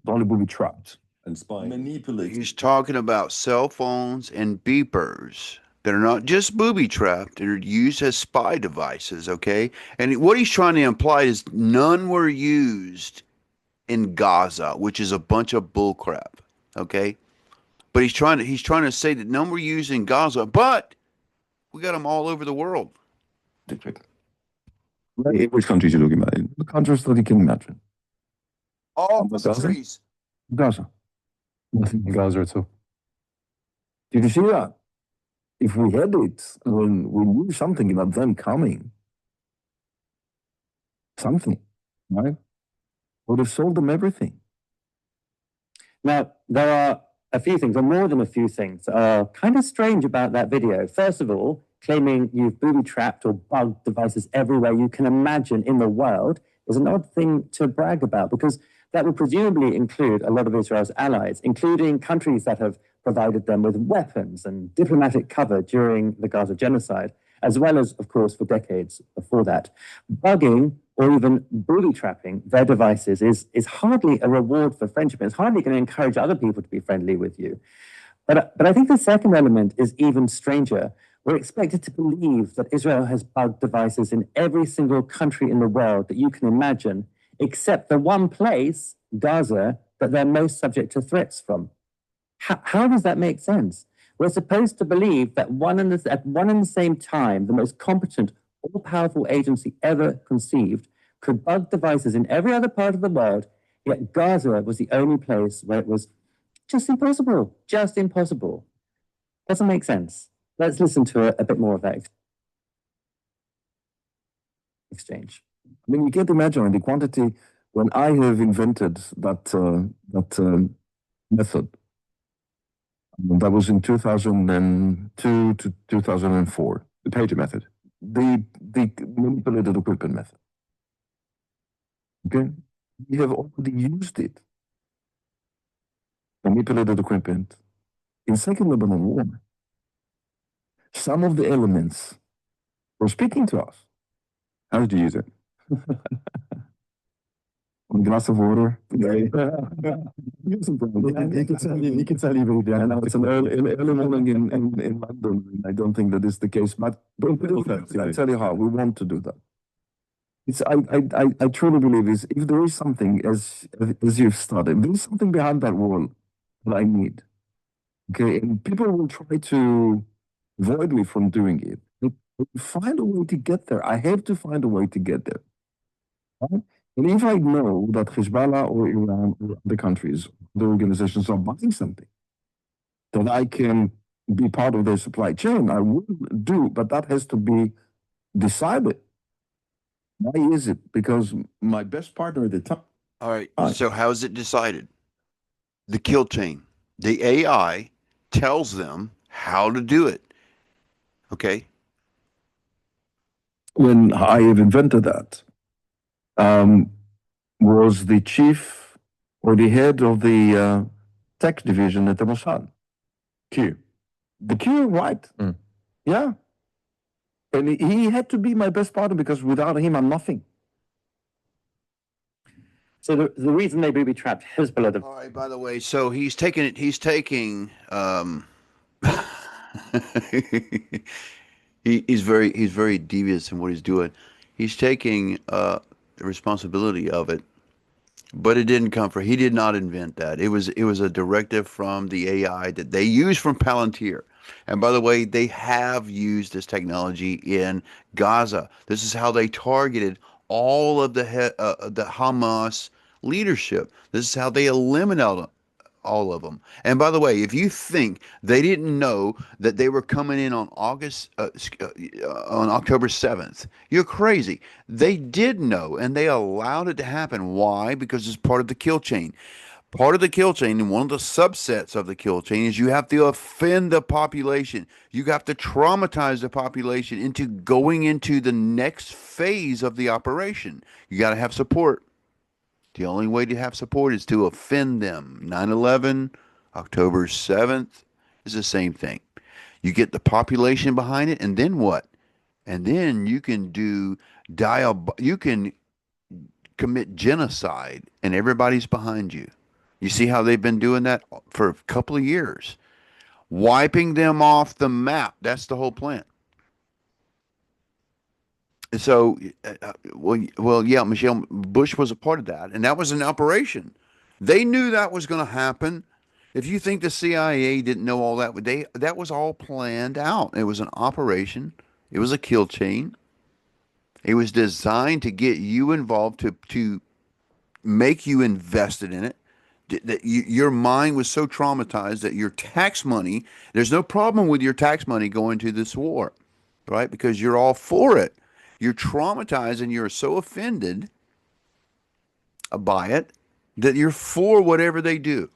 Only booby-trapped and spying. Manipulated. He's talking about cell phones and beepers that are not just booby-trapped, that are used as spy devices, okay? And what he's trying to imply is none were used in Gaza, which is a bunch of bullcrap, okay? But he's trying to say that none were used in Gaza, but we got them all over the world. Which countries are you looking at? The countries that you can imagine. All countries. Gaza. Nothing in Gaza at all. Did you see that? If we had it, when we knew something about them coming, right? Would have sold them everything. Now, there are a few things, or more than a few things, kind of strange about that video. First of all, claiming you've booby-trapped or bugged devices everywhere you can imagine in the world is an odd thing to brag about, because that would presumably include a lot of Israel's allies, including countries that have provided them with weapons and diplomatic cover during the Gaza genocide, as well as, of course, for decades before that. Bugging or even booby-trapping their devices is hardly a reward for friendship. It's hardly going to encourage other people to be friendly with you. But I think the second element is even stranger. We're expected to believe that Israel has bugged devices in every single country in the world that you can imagine, except the one place, Gaza, that they're most subject to threats from. How does that make sense? We're supposed to believe that at one and the same time, the most competent, all-powerful agency ever conceived could bug devices in every other part of the world, yet Gaza was the only place where it was just impossible. Doesn't make sense. Let's listen to a bit more of that exchange. I mean, you can't imagine the quantity when I have invented that method. That was in 2002 to 2004, the pager method, the manipulated equipment method. Okay, we have already used it. Manipulated equipment in Second Lebanon War. Some of the elements were speaking to us. How did you use it? A glass of water. You can tell even again. It's an early morning in London. I don't think that is the case, but I tell you how, we want to do that. I truly believe is if there is something as you've started, there is something behind that wall that I need. Okay, and people will try to avoid me from doing it. But find a way to get there. I have to find a way to get there. Right? And if I know that Hezbollah or Iran or other countries, the organizations are buying something, that I can be part of their supply chain, I will do, but that has to be decided. Why is it? Because my best partner at the time. All right. So how is it decided? The kill chain. The AI tells them how to do it. Okay. When I have invented that, was the chief or the head of the tech division at the Mossad. Q. The Q, right? Yeah. And he had to be my best partner because without him, I'm nothing. So the reason they booby trapped Hezbollah. All right. By the way, so he's taking he's very devious in what he's doing. He's taking the responsibility of it, but it didn't come from. He did not invent that. It was a directive from the AI that they use from Palantir. And by the way, they have used this technology in Gaza. This is how they targeted all of the Hamas leadership. This is how they eliminated all of them. And by the way, if you think they didn't know that they were coming in on October 7th, you're crazy. They did know, and they allowed it to happen. Why? Because it's part of the kill chain. Part of the kill chain, and one of the subsets of the kill chain, is you have to offend the population. You have to traumatize the population into going into the next phase of the operation. You got to have support. The only way to have support is to offend them. 9/11, October 7th is the same thing. You get the population behind it, and then what? And then you can you can commit genocide, and everybody's behind you. You see how they've been doing that for a couple of years, wiping them off the map. That's the whole plan. So, yeah, Michelle Bush was a part of that, and that was an operation. They knew that was going to happen. If you think the CIA didn't know all that, that was all planned out. It was an operation. It was a kill chain. It was designed to get you involved, to make you invested in it. That your mind was so traumatized that your tax money, there's no problem with your tax money going to this war, right? Because you're all for it. You're traumatized and you're so offended by it that you're for whatever they do.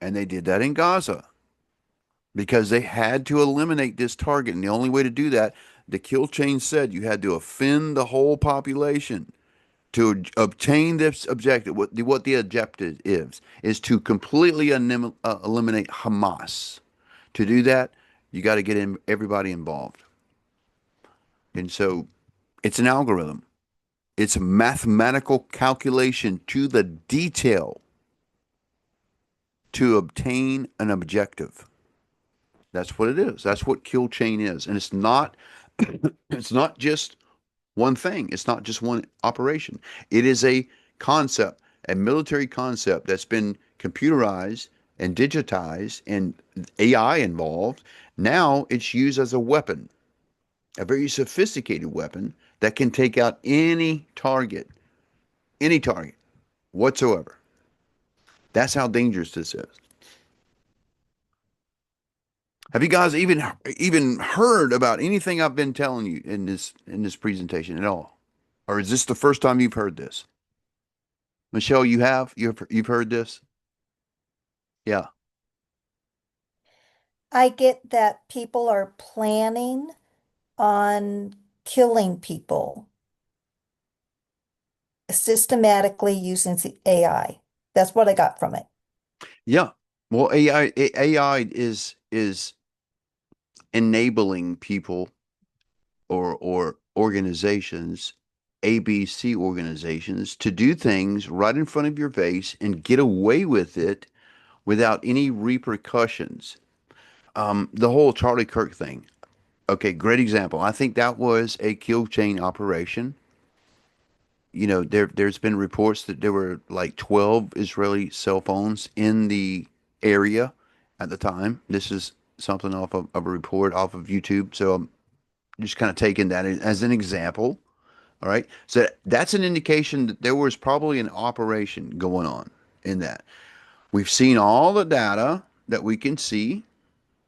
And they did that in Gaza because they had to eliminate this target. And the only way to do that, the kill chain said you had to offend the whole population. To obtain this objective, what the objective is to completely eliminate Hamas. To do that, you got to get everybody involved. And so it's an algorithm. It's a mathematical calculation to the detail to obtain an objective. That's what it is. That's what kill chain is. And it's not just one thing. It's not just one operation. It is a concept, a military concept that's been computerized and digitized and AI involved. Now it's used as a weapon, a very sophisticated weapon that can take out any target whatsoever. That's how dangerous this is. Have you guys even heard about anything I've been telling you in this presentation at all? Or is this the first time you've heard this? Michelle, you've heard this? Yeah. I get that people are planning on killing people systematically using the AI. That's what I got from it. Yeah. Well, AI is enabling people or organizations ABC organizations to do things right in front of your face and get away with it without any repercussions. The whole Charlie Kirk thing. Okay, great example. I think that was a kill chain operation. You know, there's been reports that there were like 12 Israeli cell phones in the area at the time. This is something of a report off of YouTube. So I'm just kind of taking that as an example. All right. So that's an indication that there was probably an operation going on in that. We've seen all the data that we can see.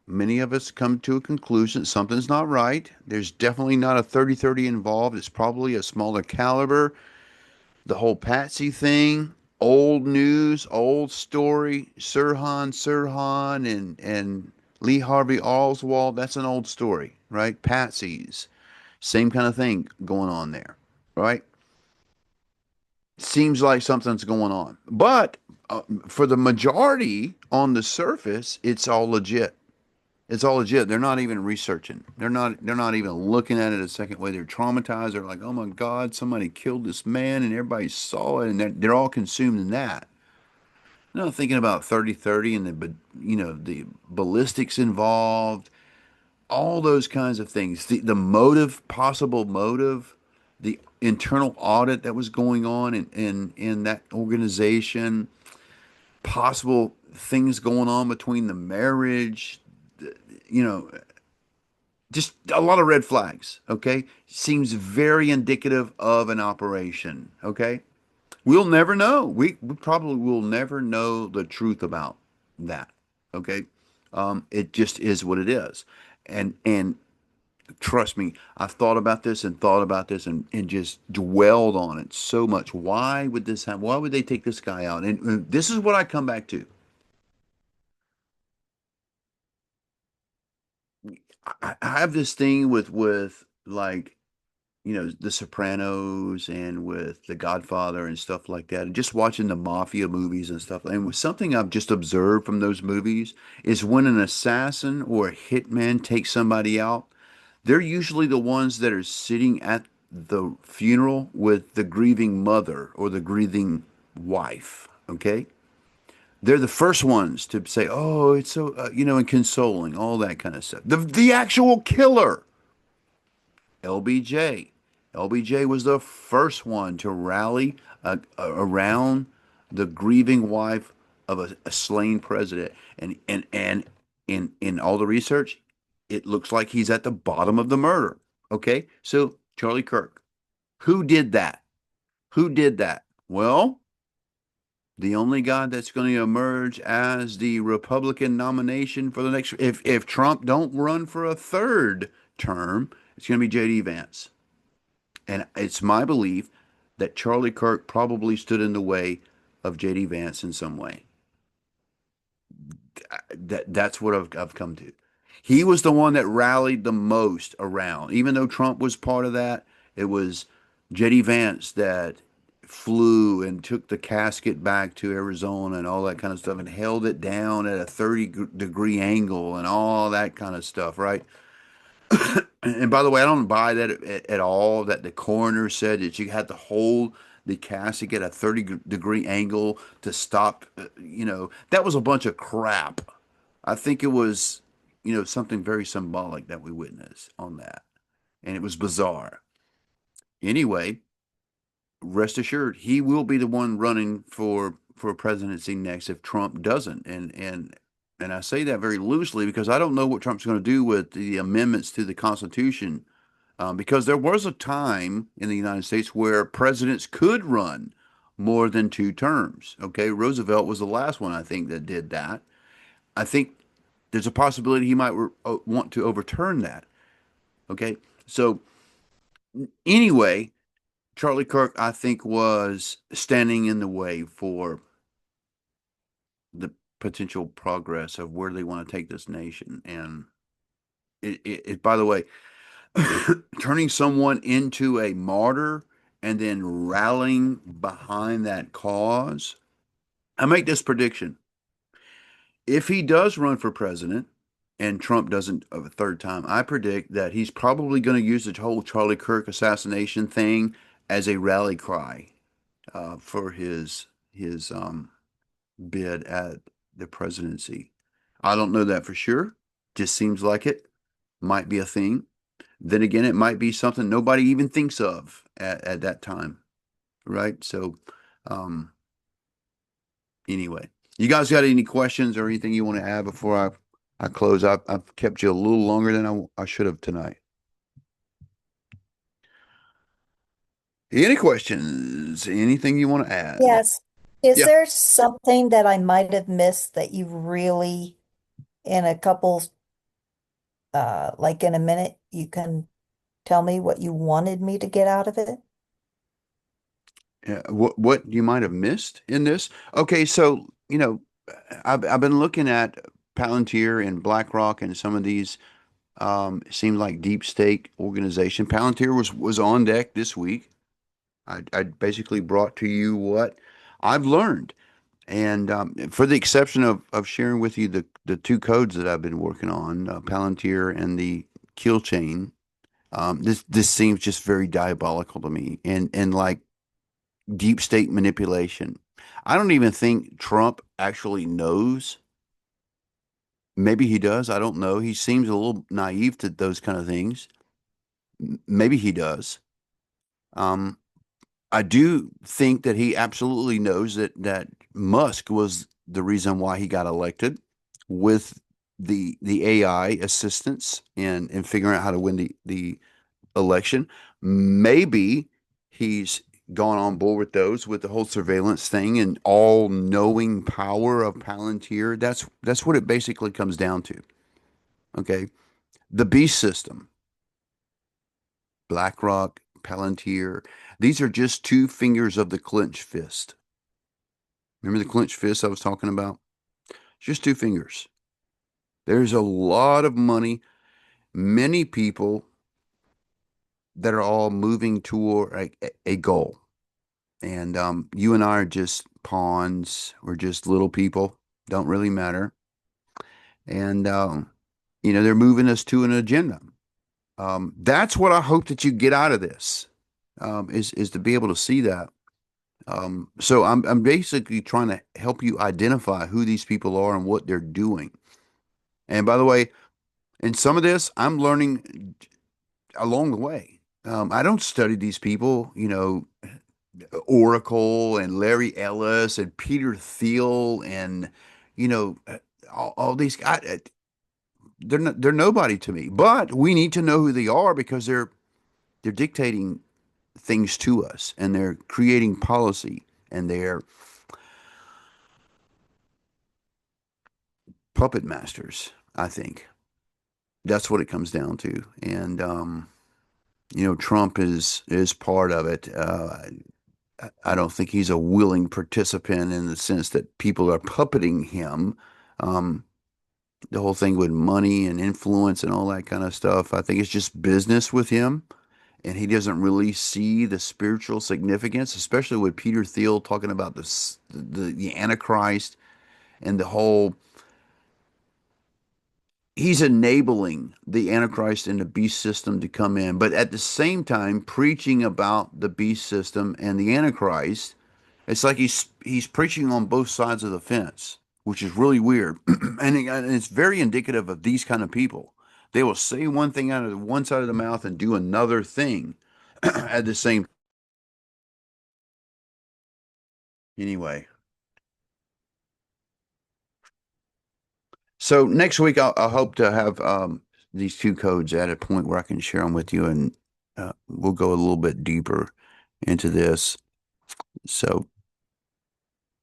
Many of us come to a conclusion that something's not right. There's definitely not a 30-30 involved. It's probably a smaller caliber. The whole Patsy thing, old news, old story, Sirhan and Lee Harvey Oswald, that's an old story, right? Patsy's, same kind of thing going on there, right? Seems like something's going on. But for the majority on the surface, it's all legit. It's all legit. They're not even researching. They're not even looking at it a second way. They're traumatized. They're like, oh my God, somebody killed this man and everybody saw it and they're all consumed in that. They're not thinking about 30-30 and the ballistics involved, all those kinds of things. The motive, possible motive, the internal audit that was going on in that organization, possible things going on between the marriage, you know, just a lot of red flags, okay? Seems very indicative of an operation, okay? We'll never know. We probably will never know the truth about that, okay? It just is what it is. And trust me, I've thought about this and thought about this and just dwelled on it so much. Why would this happen? Why would they take this guy out? And this is what I come back to. I have this thing with like, The Sopranos and with The Godfather and stuff like that, and just watching the mafia movies and stuff. And something I've just observed from those movies is when an assassin or a hitman takes somebody out, they're usually the ones that are sitting at the funeral with the grieving mother or the grieving wife. Okay. They're the first ones to say, "Oh, it's so," and consoling, all that kind of stuff. The actual killer, LBJ. LBJ was the first one to rally around the grieving wife of a slain president, and in all the research, it looks like he's at the bottom of the murder. Okay, so Charlie Kirk, who did that? Who did that? Well, the only guy that's going to emerge as the Republican nomination for the next, if Trump don't run for a third term, it's going to be J.D. Vance. And it's my belief that Charlie Kirk probably stood in the way of J.D. Vance in some way. That's what I've come to. He was the one that rallied the most around. Even though Trump was part of that, it was J.D. Vance that flew and took the casket back to Arizona and all that kind of stuff and held it down at a 30-degree angle and all that kind of stuff, right? And by the way, I don't buy that at all, that the coroner said that you had to hold the casket at a 30-degree angle to stop, that was a bunch of crap. I think it was, something very symbolic that we witnessed on that. And it was bizarre. Anyway, rest assured, he will be the one running for presidency next if Trump doesn't. And I say that very loosely because I don't know what Trump's going to do with the amendments to the Constitution, because there was a time in the United States where presidents could run more than 2 terms. Okay, Roosevelt was the last one, I think, that did that. I think there's a possibility he might want to overturn that. Okay, so anyway, Charlie Kirk, I think, was standing in the way for the potential progress of where they want to take this nation. And it by the way, turning someone into a martyr and then rallying behind that cause. I make this prediction. If he does run for president and Trump doesn't of a third time, I predict that he's probably going to use the whole Charlie Kirk assassination thing as a rally cry for his bid at the presidency. I don't know that for sure. Just seems like it might be a thing. Then again, it might be something nobody even thinks of at that time, right? So, anyway, you guys got any questions or anything you want to add before I close? I've kept you a little longer than I should have tonight. Any questions? Anything you want to add? Yes. Is Yeah. there something that I might have missed that you really, in a couple, like in a minute, you can tell me what you wanted me to get out of it? What you might have missed in this? Okay, so I've been looking at Palantir and BlackRock and some of these seem like deep state organization. Palantir was on deck this week. I basically brought to you what I've learned, and for the exception of sharing with you the two codes that I've been working on, Palantir and the kill chain. This seems just very diabolical to me, and like deep state manipulation. I don't even think Trump actually knows. Maybe he does. I don't know. He seems a little naive to those kind of things. Maybe he does. Um, I do think that he absolutely knows that Musk was the reason why he got elected with the AI assistance and figuring out how to win the election. Maybe he's gone on board with those with the whole surveillance thing and all knowing power of Palantir. That's what it basically comes down to. Okay. The beast system, BlackRock, Palantir, these are just two fingers of the clenched fist. Remember the clenched fist I was talking about? Just two fingers. There's a lot of money, many people that are all moving toward a goal. And you and I are just pawns. We're just little people. Don't really matter. And they're moving us to an agenda. That's what I hope that you get out of this. Is to be able to see that. So I'm basically trying to help you identify who these people are and what they're doing. And by the way, in some of this, I'm learning along the way. I don't study these people, Oracle and Larry Ellis and Peter Thiel and all these guys. They're nobody to me. But we need to know who they are because they're dictating things to us and they're creating policy and they're puppet masters. I think that's what it comes down to. And Trump is part of it. I don't think he's a willing participant in the sense that people are puppeting him. The whole thing with money and influence and all that kind of stuff, I think it's just business with him. And he doesn't really see the spiritual significance, especially with Peter Thiel talking about the Antichrist and the whole. He's enabling the Antichrist and the beast system to come in, but at the same time preaching about the beast system and the Antichrist. It's like he's preaching on both sides of the fence, which is really weird, and it's very indicative of these kind of people. They will say one thing out of one side of the mouth and do another thing at the same. Anyway, so next week I'll hope to have these two codes at a point where I can share them with you, and we'll go a little bit deeper into this. So,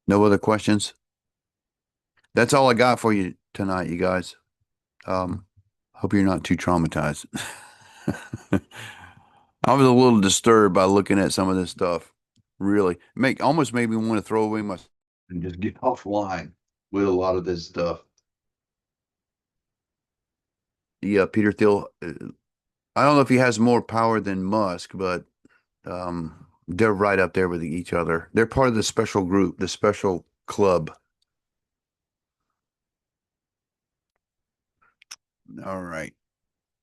no other questions? That's all I got for you tonight, you guys. Hope you're not too traumatized. I was a little disturbed by looking at some of this stuff. Really, almost made me want to throw away my and just get offline with a lot of this stuff. Yeah, Peter Thiel. I don't know if he has more power than Musk, but they're right up there with each other. They're part of the special group, the special club. All right.